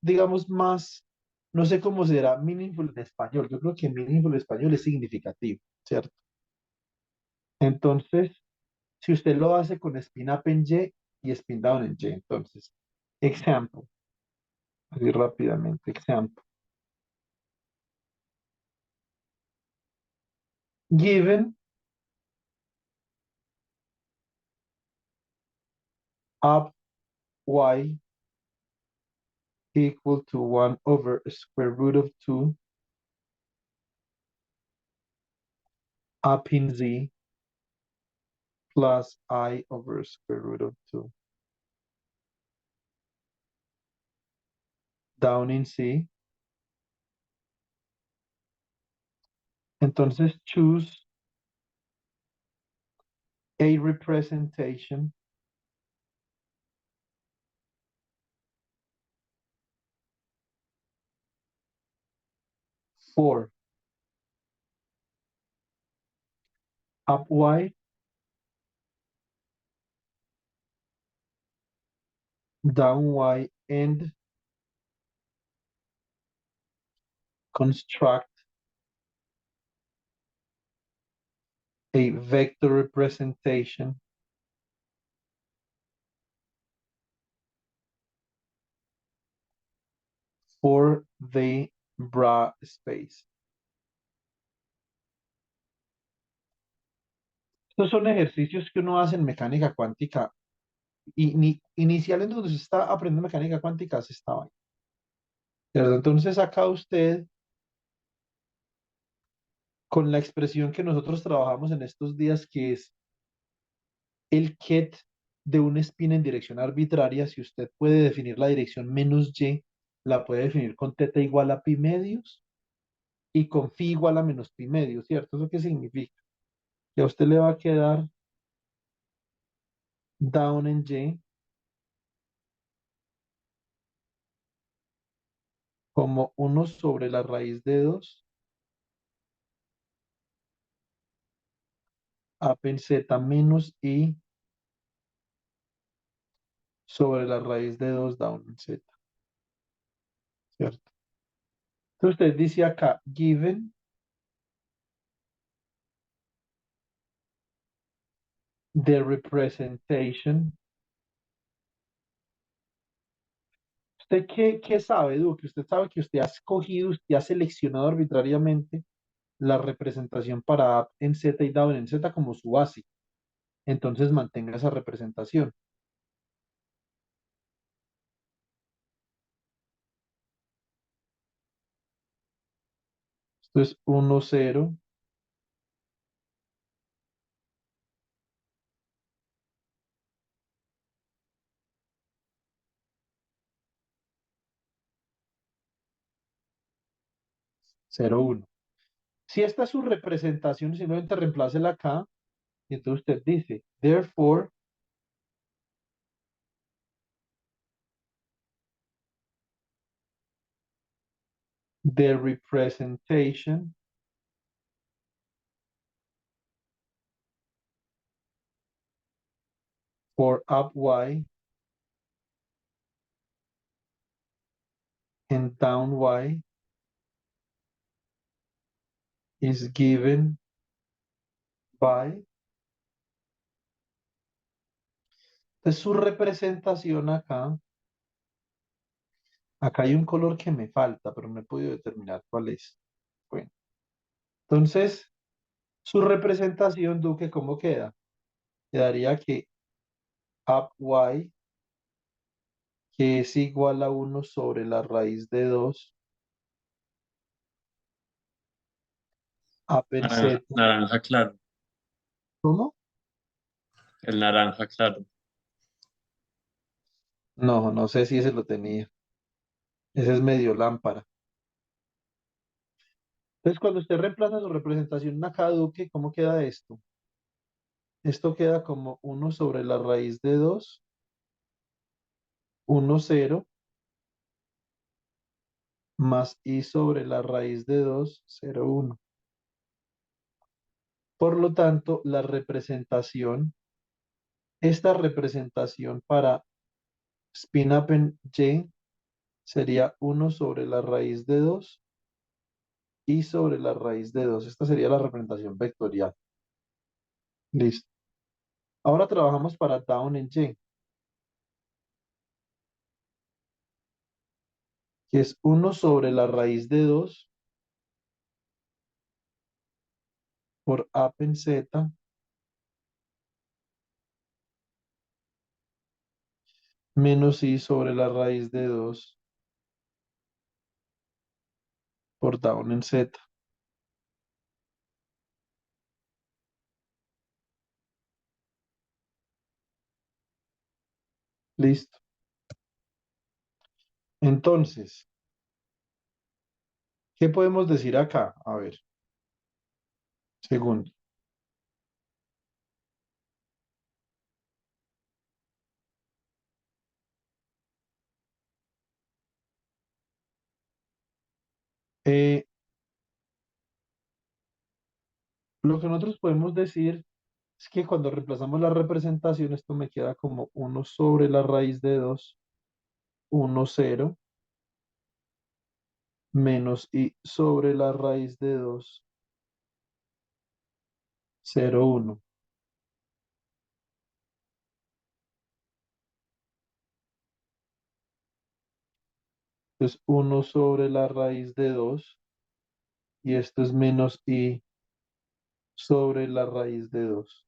digamos, más, no sé cómo será meaningful en español. Yo creo que meaningful en español es significativo, ¿cierto? Entonces, si usted lo hace con spin up en Y y spin down en Y. Entonces, example, así rápidamente, example. Given up y equal to 1 over square root of 2 up in Z plus I over square root of 2 down in C. Entonces, choose a representation for up Y, down Y, and construct a vector representation for the bra space. Estos son ejercicios que uno hace en mecánica cuántica y inicialmente cuando se está aprendiendo mecánica cuántica se estaba ahí. ¿Cierto? Entonces acá usted, con la expresión que nosotros trabajamos en estos días, que es el ket de un spin en dirección arbitraria, si usted puede definir la dirección menos y, la puede definir con teta igual a pi medios y con phi igual a menos pi medios, ¿cierto? ¿Eso qué significa? Que a usted le va a quedar down en y como 1 sobre la raíz de 2 up en z menos i sobre la raíz de 2 down en z, ¿cierto? Entonces usted dice acá, given the representation. ¿Usted qué sabe, Duque? Usted sabe que usted ha escogido, usted ha seleccionado arbitrariamente la representación para up en Z y down en Z como su base. Entonces mantenga esa representación. Esto es 1, 0, 0, 1. Si esta es su representación, simplemente reemplácela acá y entonces usted dice, therefore, the representation for up y and down y is given by. Entonces su representación acá hay un color que me falta, pero no he podido determinar cuál es. Bueno, entonces su representación, Duque, ¿cómo queda? Quedaría que up y, que es igual a 1 sobre la raíz de 2 up en Naranja, z. naranja claro, ¿Cómo? el naranja claro. No, no sé si ese lo tenía. Ese es medio lámpara. Entonces, cuando usted reemplaza su representación acá, Duque, ¿cómo queda esto? Esto queda como 1 sobre la raíz de 2 1, 0, más i sobre la raíz de 2 0, 1. Por lo tanto, esta representación para spin up en y sería 1 sobre la raíz de 2 y sobre la raíz de 2. Esta sería la representación vectorial. Listo. Ahora trabajamos para down en Y, que es uno sobre la raíz de 2 por up en Z menos I sobre la raíz de 2 por down en Z. Listo. Entonces, ¿qué podemos decir acá? A ver, segundo. Eh, lo que nosotros podemos decir es que cuando reemplazamos la representación, esto me queda como uno sobre la raíz de 2 1 0 menos I sobre la raíz de 2 0 1. Entonces, uno sobre la raíz de 2 y esto es menos I sobre la raíz de 2,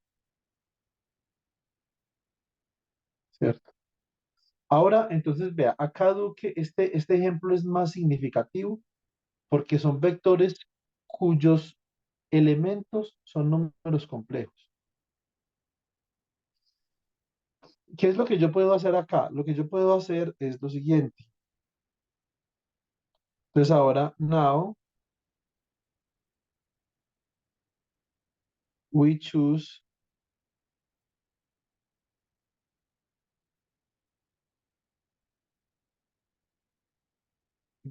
¿cierto? Ahora, entonces, vea, acá Duque, este ejemplo es más significativo porque son vectores cuyos elementos son números complejos. ¿Qué es lo que yo puedo hacer acá? Lo que yo puedo hacer es lo siguiente. Entonces ahora, now we choose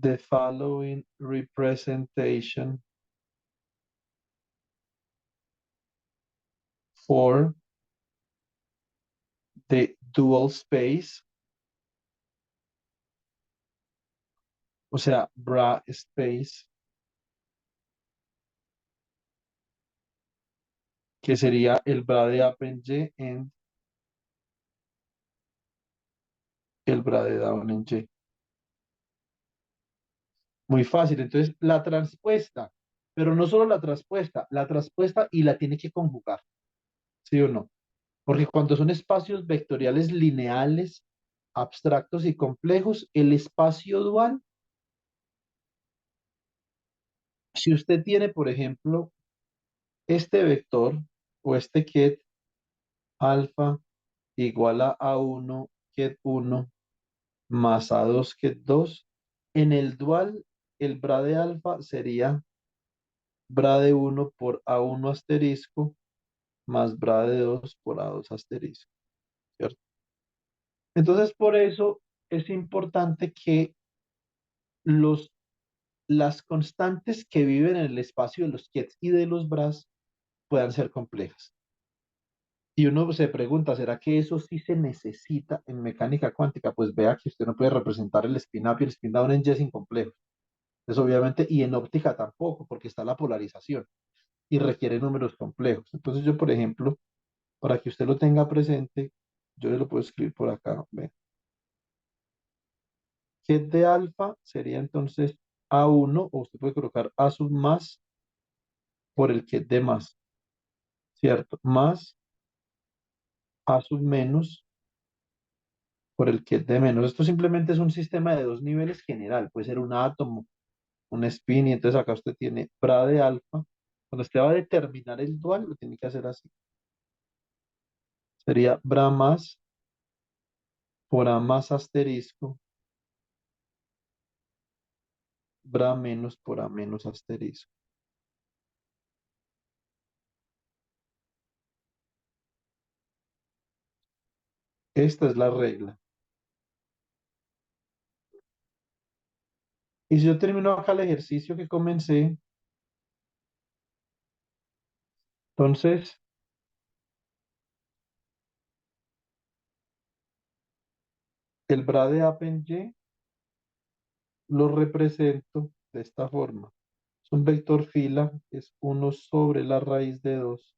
the following representation for the dual space, o sea, bra space, que sería el bra de up en Y en el bra de down en Y. Muy fácil. Entonces, la transpuesta, pero no solo la transpuesta y la tiene que conjugar, ¿sí o no? Porque cuando son espacios vectoriales lineales, abstractos y complejos, el espacio dual, si usted tiene, por ejemplo, este vector o este ket alfa igual a A1 ket 1 más A2 ket 2, en el dual, el bra de alfa sería bra de 1 por A1 asterisco más bra de 2 por A2 asterisco, ¿cierto? Entonces, por eso es importante que los, las constantes que viven en el espacio de los jets y de los bras puedan ser complejas. Y uno se pregunta, ¿será que eso sí se necesita en mecánica cuántica? Pues vea que usted no puede representar el spin up y el spin down en jets incomplejos. Eso obviamente, y en óptica tampoco, porque está la polarización y requiere números complejos. Entonces yo, por ejemplo, para que usted lo tenga presente, yo lo puedo escribir por acá. Ve. Ket de alfa sería entonces A1, o usted puede colocar A sub más por el ket de más, ¿cierto? Más A sub menos por el ket de menos. Esto simplemente es un sistema de dos niveles general. Puede ser un átomo, un spin, y entonces acá usted tiene bra de alfa. Cuando usted va a determinar el dual, lo tiene que hacer así. Sería bra más por A más asterisco, bra menos por A menos asterisco. Esta es la regla. Y si yo termino acá el ejercicio que comencé, entonces el bra de A en Y lo represento de esta forma. Es un vector fila, es uno sobre la raíz de 2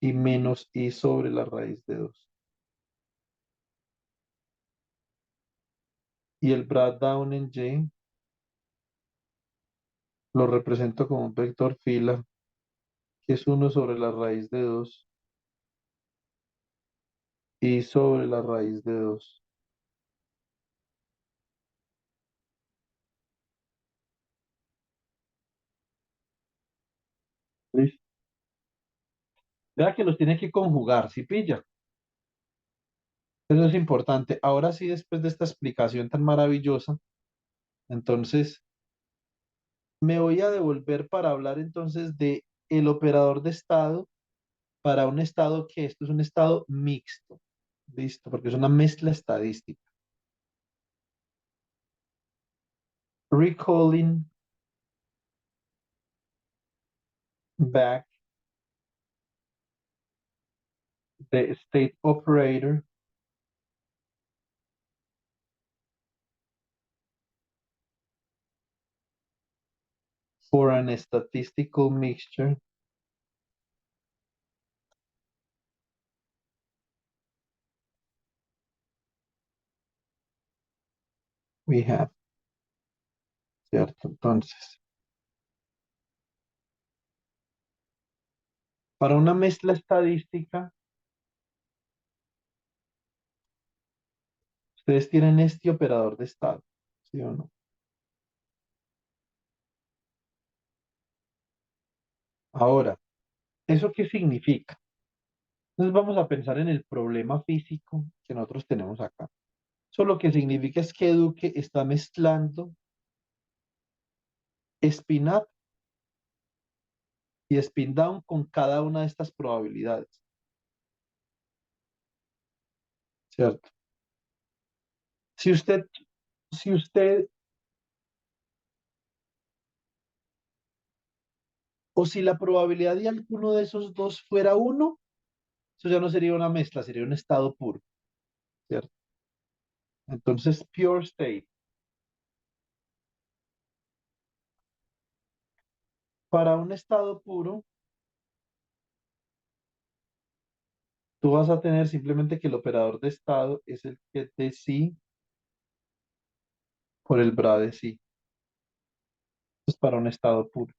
y menos I sobre la raíz de 2. Y el breakdown en Y lo represento como un vector fila, que es uno sobre la raíz de 2 y sobre la raíz de 2. ¿Listo? Vea que los tiene que conjugar, ¿sí pilla? Eso es importante. Ahora sí, después de esta explicación tan maravillosa, entonces me voy a devolver para hablar entonces de el operador de estado para un estado que esto es un estado mixto. ¿Listo? Porque es una mezcla estadística. Recalling back the state operator for an statistical mixture, we have, ¿cierto? Entonces, para una mezcla estadística, ustedes tienen este operador de estado, ¿sí o no? Ahora, ¿eso qué significa? Entonces vamos a pensar en el problema físico que nosotros tenemos acá. Eso lo que significa es que Duque está mezclando spin up y spin down con cada una de estas probabilidades, ¿cierto? Si usted, si usted, o si la probabilidad de alguno de esos dos fuera uno, eso ya no sería una mezcla, sería un estado puro, ¿cierto? Entonces, pure state. Para un estado puro, tú vas a tener simplemente que el operador de estado es el que de sí por el bra de sí. Es para un estado puro.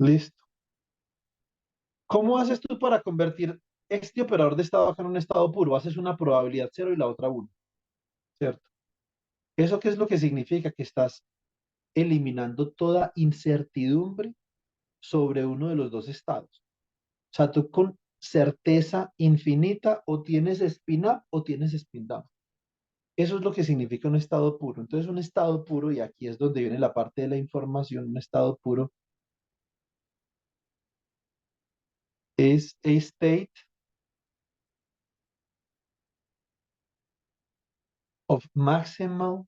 Listo. ¿Cómo haces tú para convertir este operador de estado acá en un estado puro? Haces una probabilidad cero y la otra uno, ¿cierto? ¿Eso qué es lo que significa? Que estás eliminando toda incertidumbre sobre uno de los dos estados. O sea, tú con certeza infinita o tienes spin up o tienes spin down. Eso es lo que significa un estado puro. Entonces, un estado puro, y aquí es donde viene la parte de la información, un estado puro es a state of maximal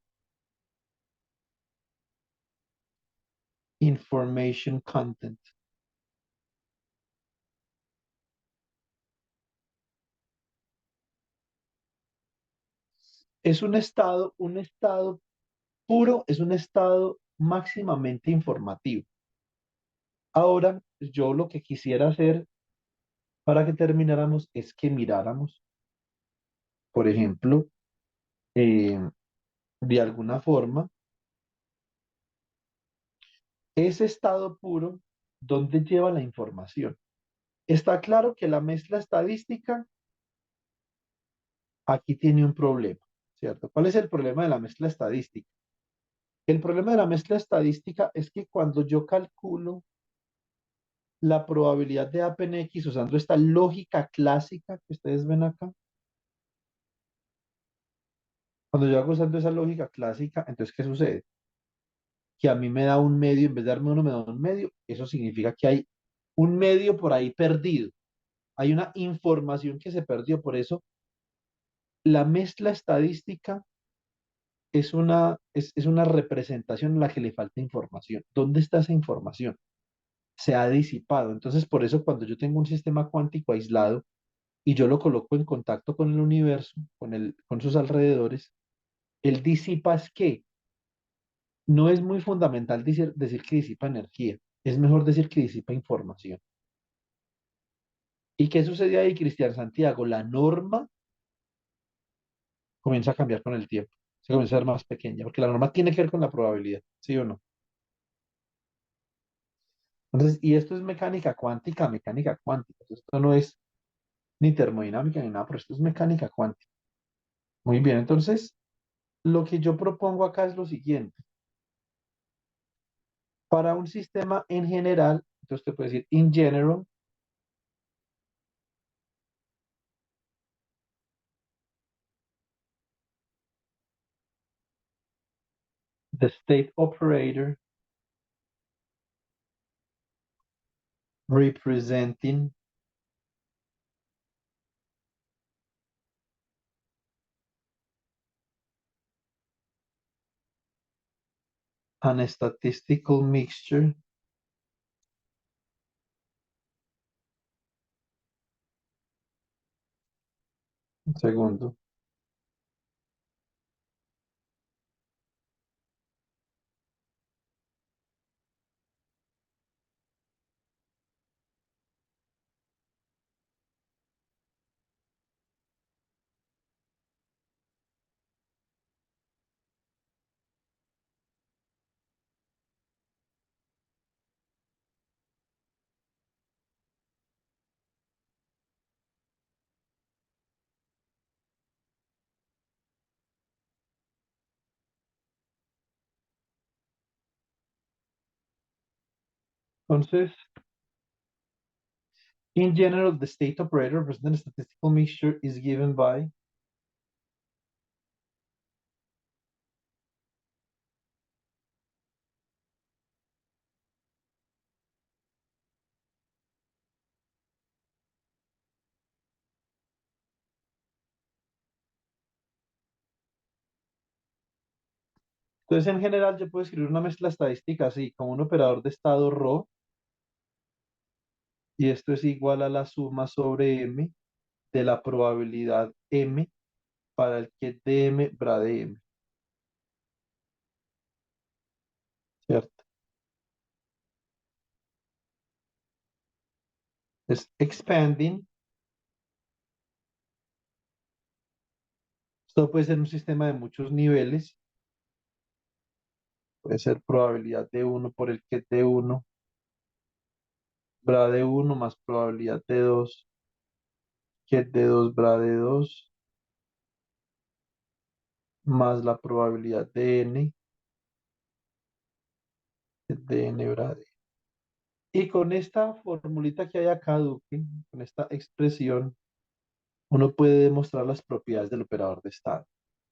information content. Es un estado puro, es un estado máximamente informativo. Ahora, yo lo que quisiera hacer para que termináramos es que miráramos, por ejemplo, eh, de alguna forma, ese estado puro, ¿dónde lleva la información? Está claro que la mezcla estadística aquí tiene un problema, ¿cierto? ¿Cuál es el problema de la mezcla estadística? El problema de la mezcla estadística es que cuando yo calculo la probabilidad de A P en X usando esta lógica clásica que ustedes ven acá, cuando yo hago usando esa lógica clásica, entonces, ¿qué sucede? Que a mí me da un medio, en vez de darme uno, me da un medio. Eso significa que hay un medio por ahí perdido. Hay una información que se perdió. Por eso, la mezcla estadística es una representación en la que le falta información. ¿Dónde está esa información? Se ha disipado. Entonces, por eso cuando yo tengo un sistema cuántico aislado y yo lo coloco en contacto con el universo, con sus alrededores, él disipa es que no es muy fundamental decir que disipa energía, es mejor decir que disipa información. ¿Y qué sucede ahí, Cristian Santiago? La norma comienza a cambiar con el tiempo, se comienza a ser más pequeña, porque la norma tiene que ver con la probabilidad, ¿sí o no? Entonces, y esto es mecánica cuántica. Esto no es ni termodinámica ni nada, pero esto es mecánica cuántica. Muy bien, entonces, lo que yo propongo acá es lo siguiente. Para un sistema en general, entonces te puede decir, in general, the state operator representing an statistical mixture. Un segundo. Entonces, in general, the state operator representing a statistical mixture is given by. Entonces, en general, yo puedo escribir una mezcla estadística así, como un operador de estado ρ, y esto es igual a la suma sobre m de la probabilidad m para el que dm bra de m, ¿cierto? Es expanding. Esto puede ser un sistema de muchos niveles, puede ser probabilidad de uno por el que de uno bra de uno más probabilidad de 2 que de 2 bra de 2 más la probabilidad de n que de n bra de. Y con esta formulita que hay acá, Duque, con esta expresión, uno puede demostrar las propiedades del operador de estado,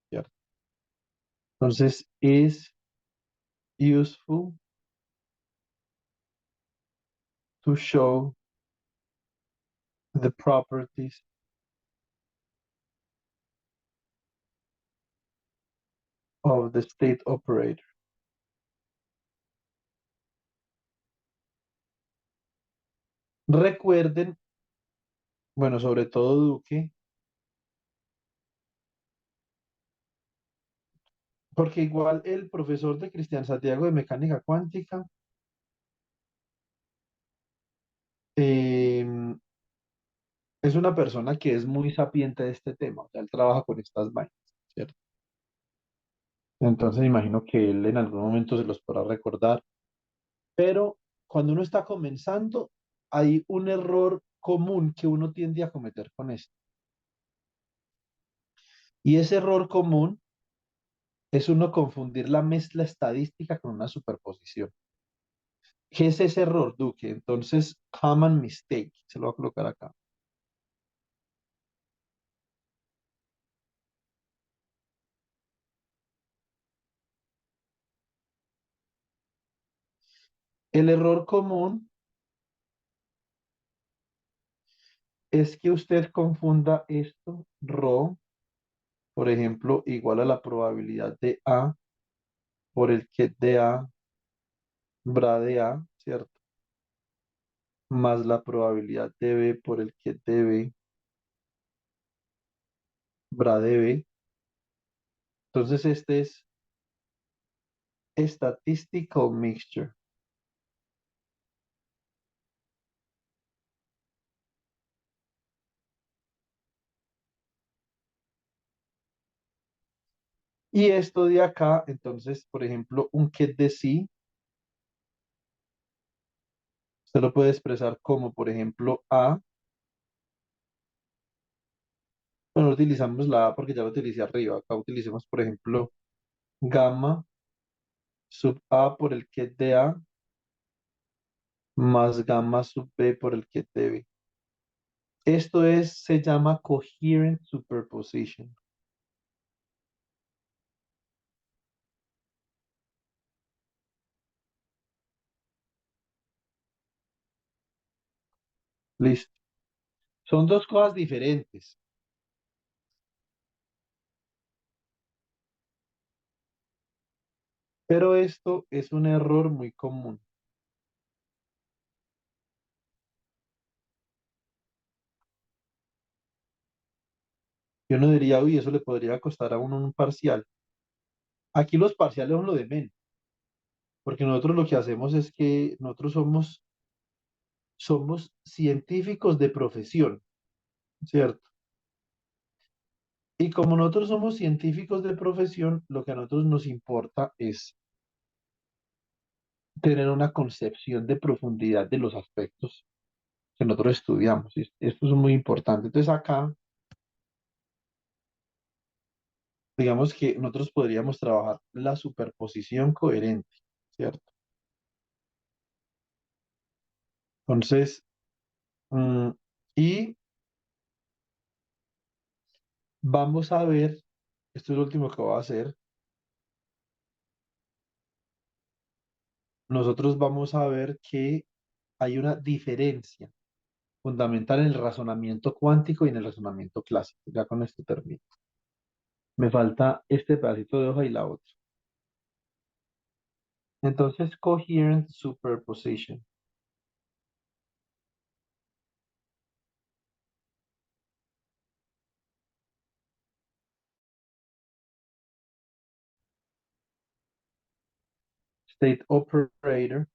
¿cierto? Entonces, es useful to show the properties of the state operator. Recuerden, bueno, sobre todo Duque, porque igual el profesor de Cristian Santiago de mecánica cuántica eh, es una persona que es muy sapiente de este tema, o sea, él trabaja con estas vainas, ¿cierto? Entonces imagino que él en algún momento se los podrá recordar, pero cuando uno está comenzando, hay un error común que uno tiende a cometer con esto. Y ese error común es uno confundir la mezcla estadística con una superposición. ¿Qué es ese error, Duque? Entonces, common mistake, se lo voy a colocar acá. El error común es que usted confunda esto, ρ, por ejemplo, igual a la probabilidad de A por el que de A, bra de A, ¿cierto? Más la probabilidad de B por el que de B, bra de B. Entonces, este es statistical mixture. Y esto de acá, entonces, por ejemplo, un get de C, se lo puede expresar como, por ejemplo, A. Bueno, no utilizamos la A porque ya lo utilicé arriba. Acá utilicemos, por ejemplo, gamma sub A por el get de A más gamma sub B por el get de B. Esto es, se llama coherent superposition. Listo. Son dos cosas diferentes, pero esto es un error muy común. Yo no diría, uy, eso le podría costar a uno un parcial. Aquí los parciales son lo de menos, porque nosotros lo que hacemos es que nosotros somos científicos de profesión, ¿cierto? Y como nosotros somos científicos de profesión, lo que a nosotros nos importa es tener una concepción de profundidad de los aspectos que nosotros estudiamos. Y esto es muy importante. Entonces acá, digamos que nosotros podríamos trabajar la superposición coherente, ¿cierto? Entonces, mm, y vamos a ver, esto es lo último que voy a hacer, nosotros vamos a ver que hay una diferencia fundamental en el razonamiento cuántico y en el razonamiento clásico. Ya con esto termino. Me falta este pedacito de hoja y la otra. Entonces, coherent superposition. State operator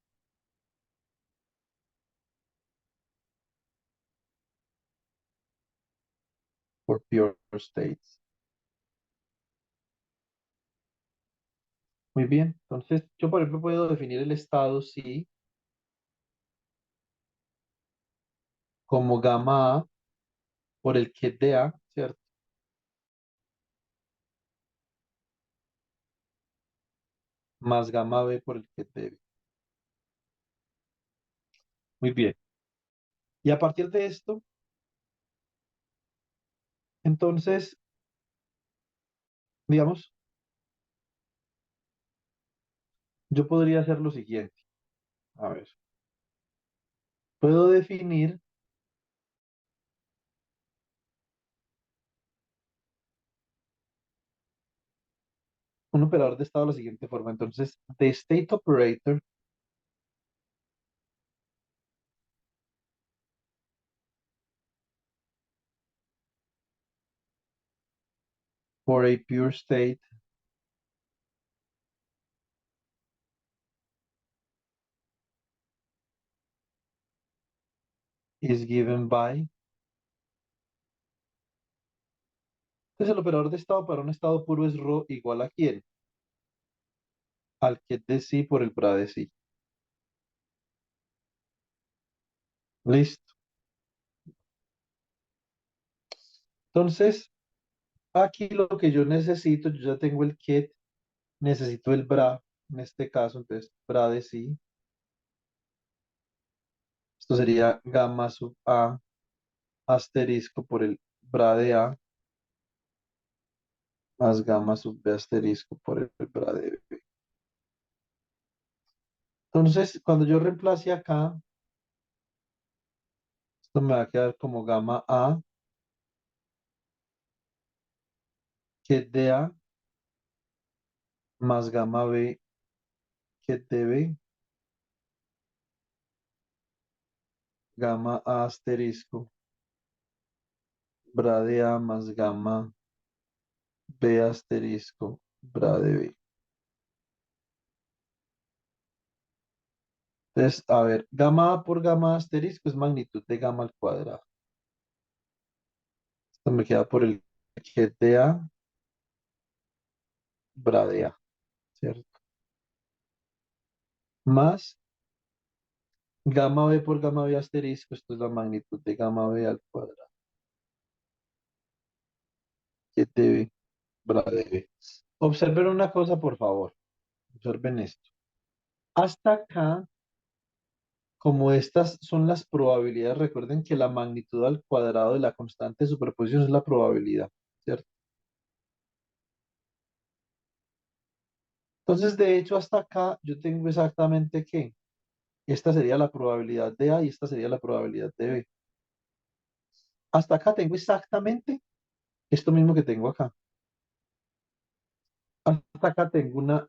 for pure states. Muy bien. Entonces, yo por ejemplo puedo definir el estado sí como gamma A por el que de A, ¿cierto? Más gamma B por el que de B. Muy bien. Y a partir de esto, entonces, digamos, yo podría hacer lo siguiente. A ver, puedo definir un operador de estado de la siguiente forma. Entonces, the state operator for a pure state is given by. Entonces, el operador de estado para un estado puro es ρ igual a quién? Al que de sí por el bra de sí. Listo. Entonces, aquí lo que yo necesito, yo ya tengo el ket, necesito el bra, en este caso, entonces, bra de sí. Esto sería gamma sub A asterisco por el bra de A más gamma sub B asterisco por el bra de B. Entonces, cuando yo reemplace acá, esto me va a quedar como gamma A que de A más gamma B que de B, gamma A asterisco, bra de A más gamma B asterisco, bra de B. Entonces, a ver, gamma A por gamma A asterisco es magnitud de gamma al cuadrado. Esto me queda por el que de A, bra de A, ¿cierto? Más gamma B por gamma B asterisco, esto es la magnitud de gamma B al cuadrado, que de B, bra de B. Observen una cosa, por favor. Observen esto. Hasta acá, como estas son las probabilidades, recuerden que la magnitud al cuadrado de la constante de superposición es la probabilidad, ¿cierto? Entonces, de hecho, hasta acá yo tengo exactamente que esta sería la probabilidad de A y esta sería la probabilidad de B. Hasta acá tengo exactamente esto mismo que tengo acá. Hasta acá tengo una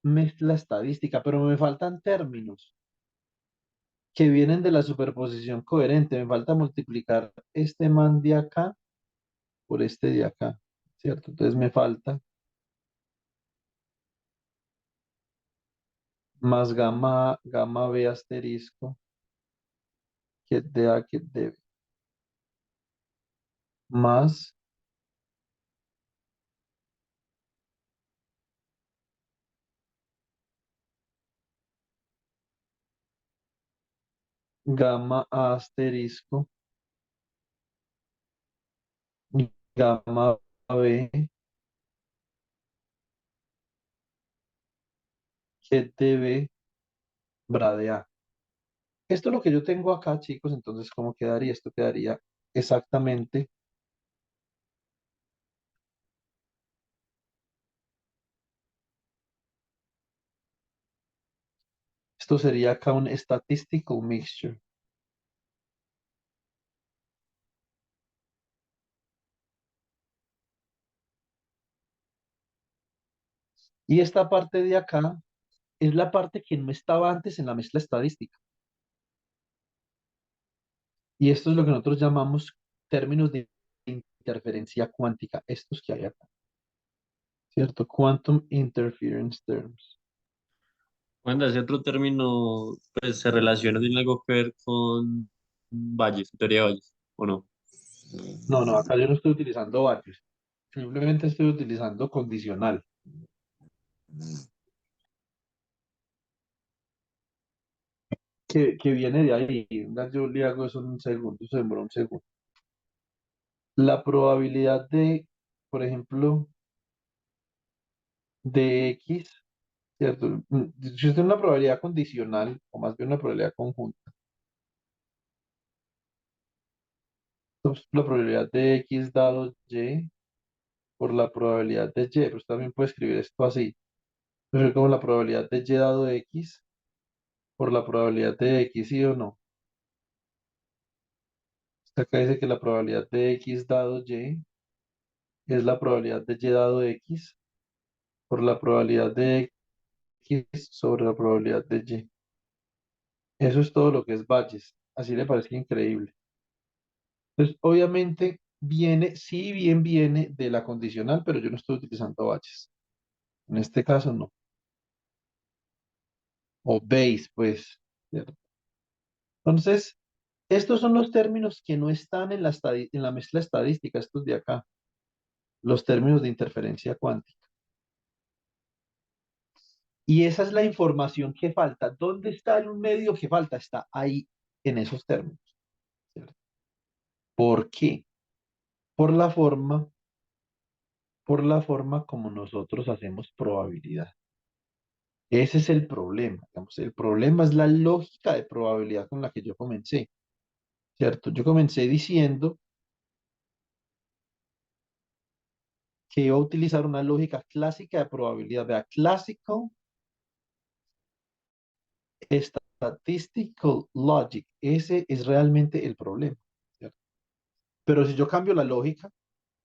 mezcla estadística, pero me faltan términos que vienen de la superposición coherente. Me falta multiplicar este man de acá por este de acá, ¿cierto? Entonces me falta más gamma B asterisco, que de A, que de B, más gamma A asterisco, gamma B, que de B, bra de A. Esto es lo que yo tengo acá, chicos, entonces, ¿cómo quedaría? Esto quedaría exactamente, esto sería acá un statistical mixture. Y esta parte de acá es la parte que no estaba antes en la mezcla estadística. Y esto es lo que nosotros llamamos términos de interferencia cuántica, estos que hay acá, ¿cierto? Quantum interference terms. Cuando ese otro término pues, se relaciona, tiene algo que ver con valles, teoría de valles, ¿o no? No, no, acá yo no estoy utilizando varios, simplemente estoy utilizando condicional, que viene de ahí. Venga, yo le hago eso en un segundo, se demora un segundo. La probabilidad de, por ejemplo, de X, ¿cierto? Si es una probabilidad condicional, o más bien una probabilidad conjunta, entonces la probabilidad de X dado Y por la probabilidad de Y, pues también puede escribir esto así. Pero es como la probabilidad de Y dado X por la probabilidad de X, ¿sí o no? Acá dice que la probabilidad de X dado Y es la probabilidad de Y dado X por la probabilidad de X sobre la probabilidad de Y. Eso es todo lo que es Bayes. Así le parece increíble. Entonces, obviamente, viene, sí bien viene de la condicional, pero yo no estoy utilizando Bayes. En este caso no. O Bayes, pues. ¿Cierto? Entonces, estos son los términos que no están en en la mezcla estadística, estos de acá, los términos de interferencia cuántica. Y esa es la información que falta. ¿Dónde está el medio que falta? Está ahí en esos términos, ¿cierto? ¿Por qué? Por la forma, por la forma como nosotros hacemos probabilidad. Ese es el problema. Digamos, el problema es la lógica de probabilidad con la que yo comencé, ¿cierto? Yo comencé diciendo que iba a utilizar una lógica clásica de probabilidad. Vea, classical statistical logic. Ese es realmente el problema, ¿cierto? Pero si yo cambio la lógica,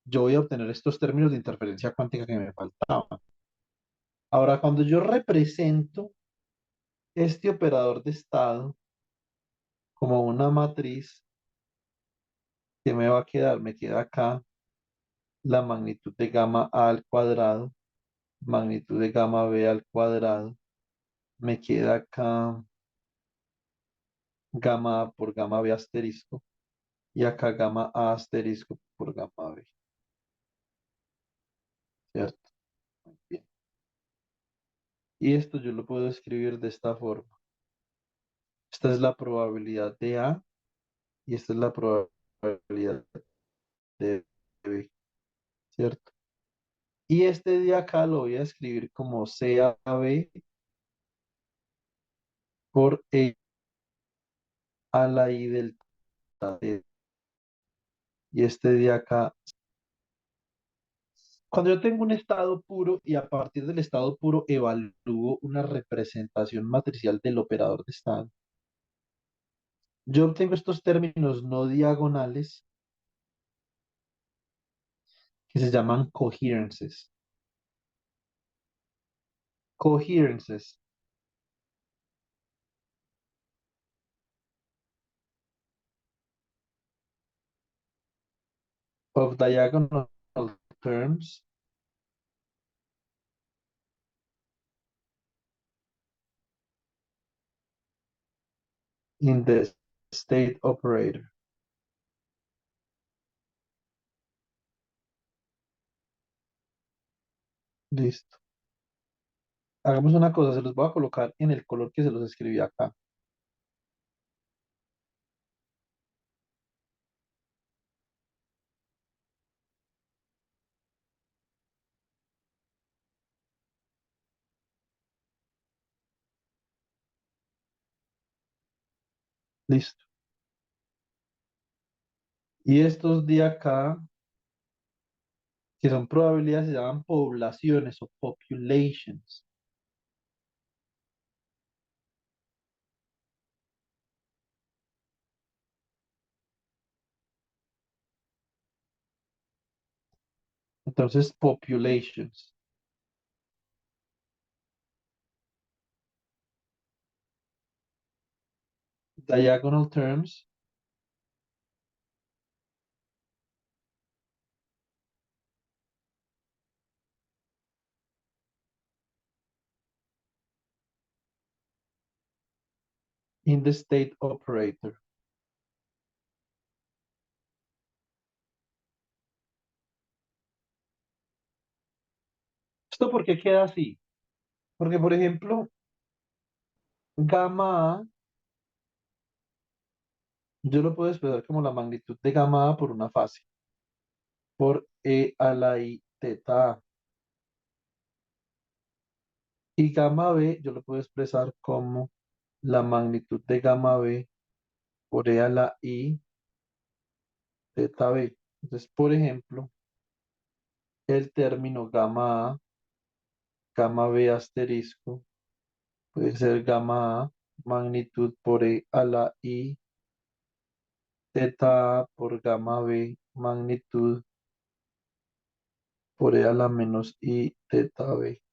yo voy a obtener estos términos de interferencia cuántica que me faltaban. Ahora, cuando yo represento este operador de estado como una matriz, ¿qué me va a quedar? Me queda acá la magnitud de gamma A al cuadrado, magnitud de gamma B al cuadrado, me queda acá gamma A por gamma B asterisco y acá gamma A asterisco por gamma B, ¿cierto? Muy bien. Y esto yo lo puedo escribir de esta forma. Esta es la probabilidad de A y esta es la probabilidad de B, ¿cierto? Y este de acá lo voy a escribir como CAB por E a la I delta T. Y este de acá, cuando yo tengo un estado puro y a partir del estado puro evalúo una representación matricial del operador de estado, yo obtengo estos términos no diagonales que se llaman coherences. Coherences of diagonal terms in the state operator. Listo. Hagamos una cosa, se los voy a colocar en el color que se los escribí acá. Listo. Y estos de acá, que son probabilidades, se llaman poblaciones o populations. Entonces, populations. Diagonal terms in the state operator. ¿Esto por qué queda así? Porque, por ejemplo, gamma A, yo lo puedo expresar como la magnitud de gamma A por una fase, por E a la I teta A. Y gamma B, yo lo puedo expresar como la magnitud de gamma B por E a la I teta B. Entonces, por ejemplo, el término gamma A, gamma B asterisco, puede ser gamma A, magnitud por E a la I teta A por gamma B, magnitud por E a la menos I teta B.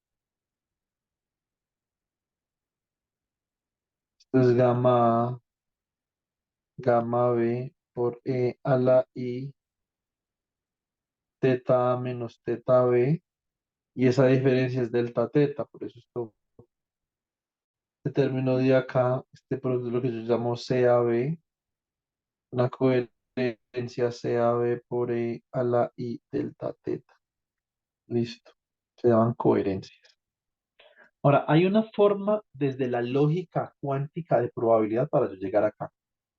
Esto es gamma A, gamma B por E a la I teta A menos teta B. Y esa diferencia es delta teta, por eso este término de acá, este producto es lo que yo llamo CAB, una coherencia CAB por E a la I delta teta. Listo, se llaman coherencias. Ahora, hay una forma desde la lógica cuántica de probabilidad para yo llegar acá,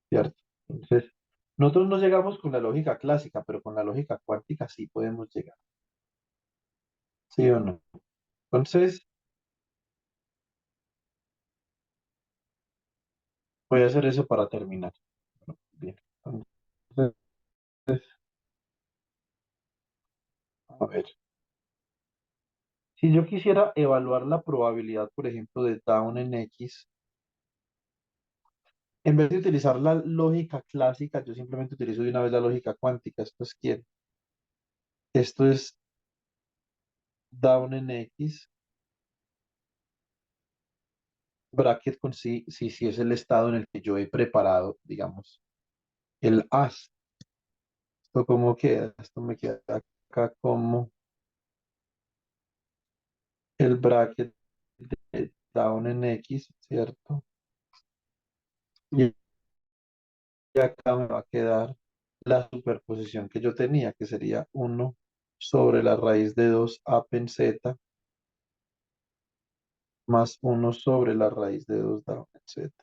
¿cierto? Entonces, nosotros no llegamos con la lógica clásica, pero con la lógica cuántica sí podemos llegar, ¿sí o no? Entonces, voy a hacer eso para terminar. Bien, entonces, a ver. Si yo quisiera evaluar la probabilidad, por ejemplo, de Down en X, en vez de utilizar la lógica clásica, yo simplemente utilizo de una vez la lógica cuántica. ¿Esto es quién? Esto es down en X, bracket con si es el estado en el que yo he preparado, digamos, el as. ¿Esto cómo queda? Esto me queda acá como el bracket de down en X, ¿cierto? Y acá me va a quedar la superposición que yo tenía, que sería uno sobre la raíz de 2 a pen z más uno sobre la raíz de 2 down en z.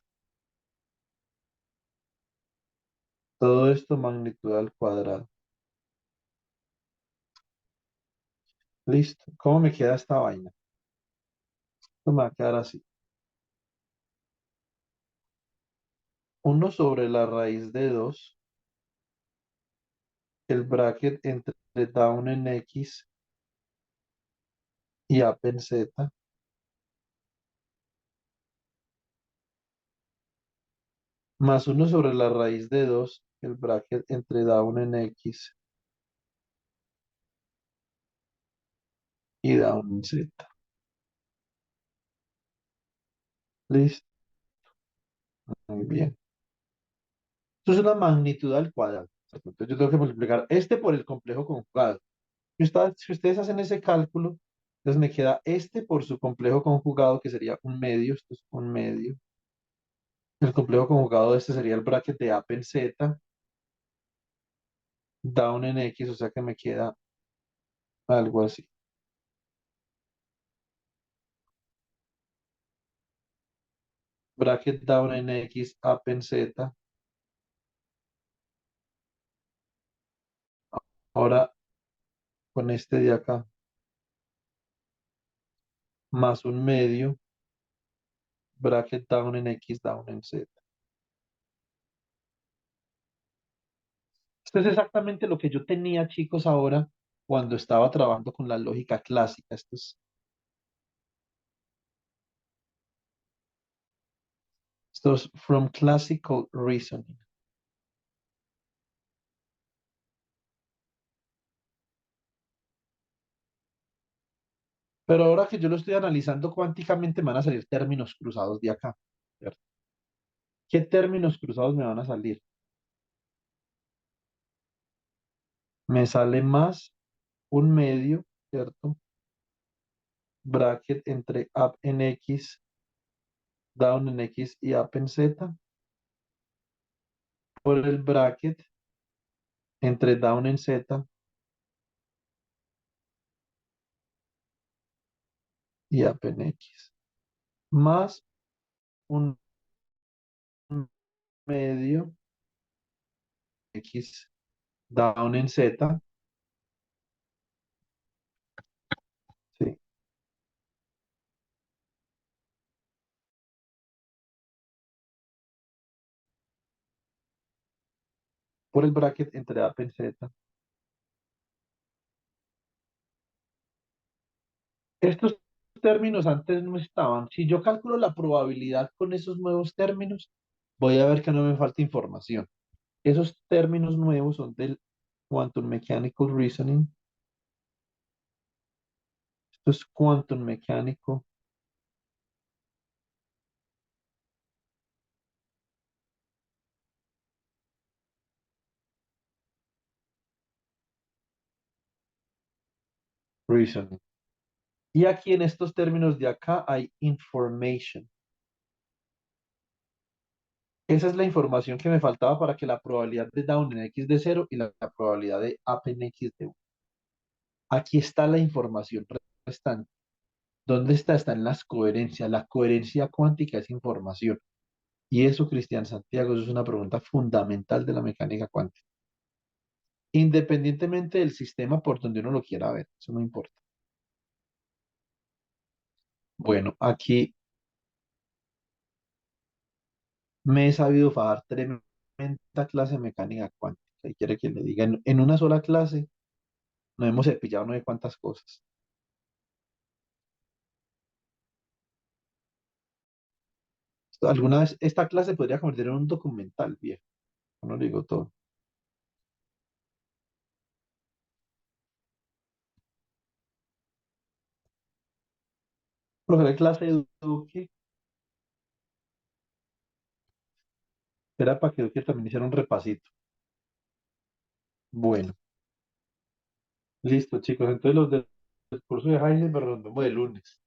Todo esto magnitud al cuadrado. Listo. ¿Cómo me queda esta vaina? Esto me va a quedar así. Uno sobre la raíz de 2, el bracket entre down en X y up en Z, más uno sobre la raíz de 2, el bracket entre down en X y down en Z. Listo. Muy bien. Esto es una magnitud al cuadrado. Entonces yo tengo que multiplicar este por el complejo conjugado. Si ustedes hacen ese cálculo, entonces me queda este por su complejo conjugado, que sería un medio. Esto es un medio. El complejo conjugado de este sería el bracket de up en Z, down en X, o sea que me queda algo así. Bracket down en X, up en Z. Ahora con este de acá, más un medio, bracket down en X, down en Z. Esto es exactamente lo que yo tenía, chicos, ahora cuando estaba trabajando con la lógica clásica. Esto es from classical reasoning. Pero ahora que yo lo estoy analizando cuánticamente, me van a salir términos cruzados de acá, ¿cierto? ¿Qué términos cruzados me van a salir? Me sale más un medio, ¿cierto? Bracket entre up en X, down en X y up en Z, por el bracket entre down en Z y up en X, más un medio X, down en Z, ¿sí? Por el bracket entre up en Z. Estos términos antes no estaban. Si yo calculo la probabilidad con esos nuevos términos, voy a ver que no me falta información. Esos términos nuevos son del Quantum Mechanical Reasoning. Esto es Quantum Mechanical Reasoning. Y aquí en estos términos de acá hay information. Esa es la información que me faltaba para que la probabilidad de down en X de cero y la probabilidad de up en X de 1. Aquí está la información restante. ¿Dónde está? Está en las coherencias. La coherencia cuántica es información. Y eso, Cristian Santiago, eso es una pregunta fundamental de la mecánica cuántica. Independientemente del sistema por donde uno lo quiera ver, eso no importa. Bueno, aquí me he sabido fajar tremenda clase de mecánica cuántica. Y quiere que le diga, en una sola clase nos hemos cepillado no sé cuántas cosas. Alguna vez esta clase podría convertir en un documental, viejo. No lo digo todo. Profe, la clase de Duque era para que Duque también hiciera un repasito. Bueno, listo, chicos. Entonces los del curso de Heisenberg nos vemos el lunes.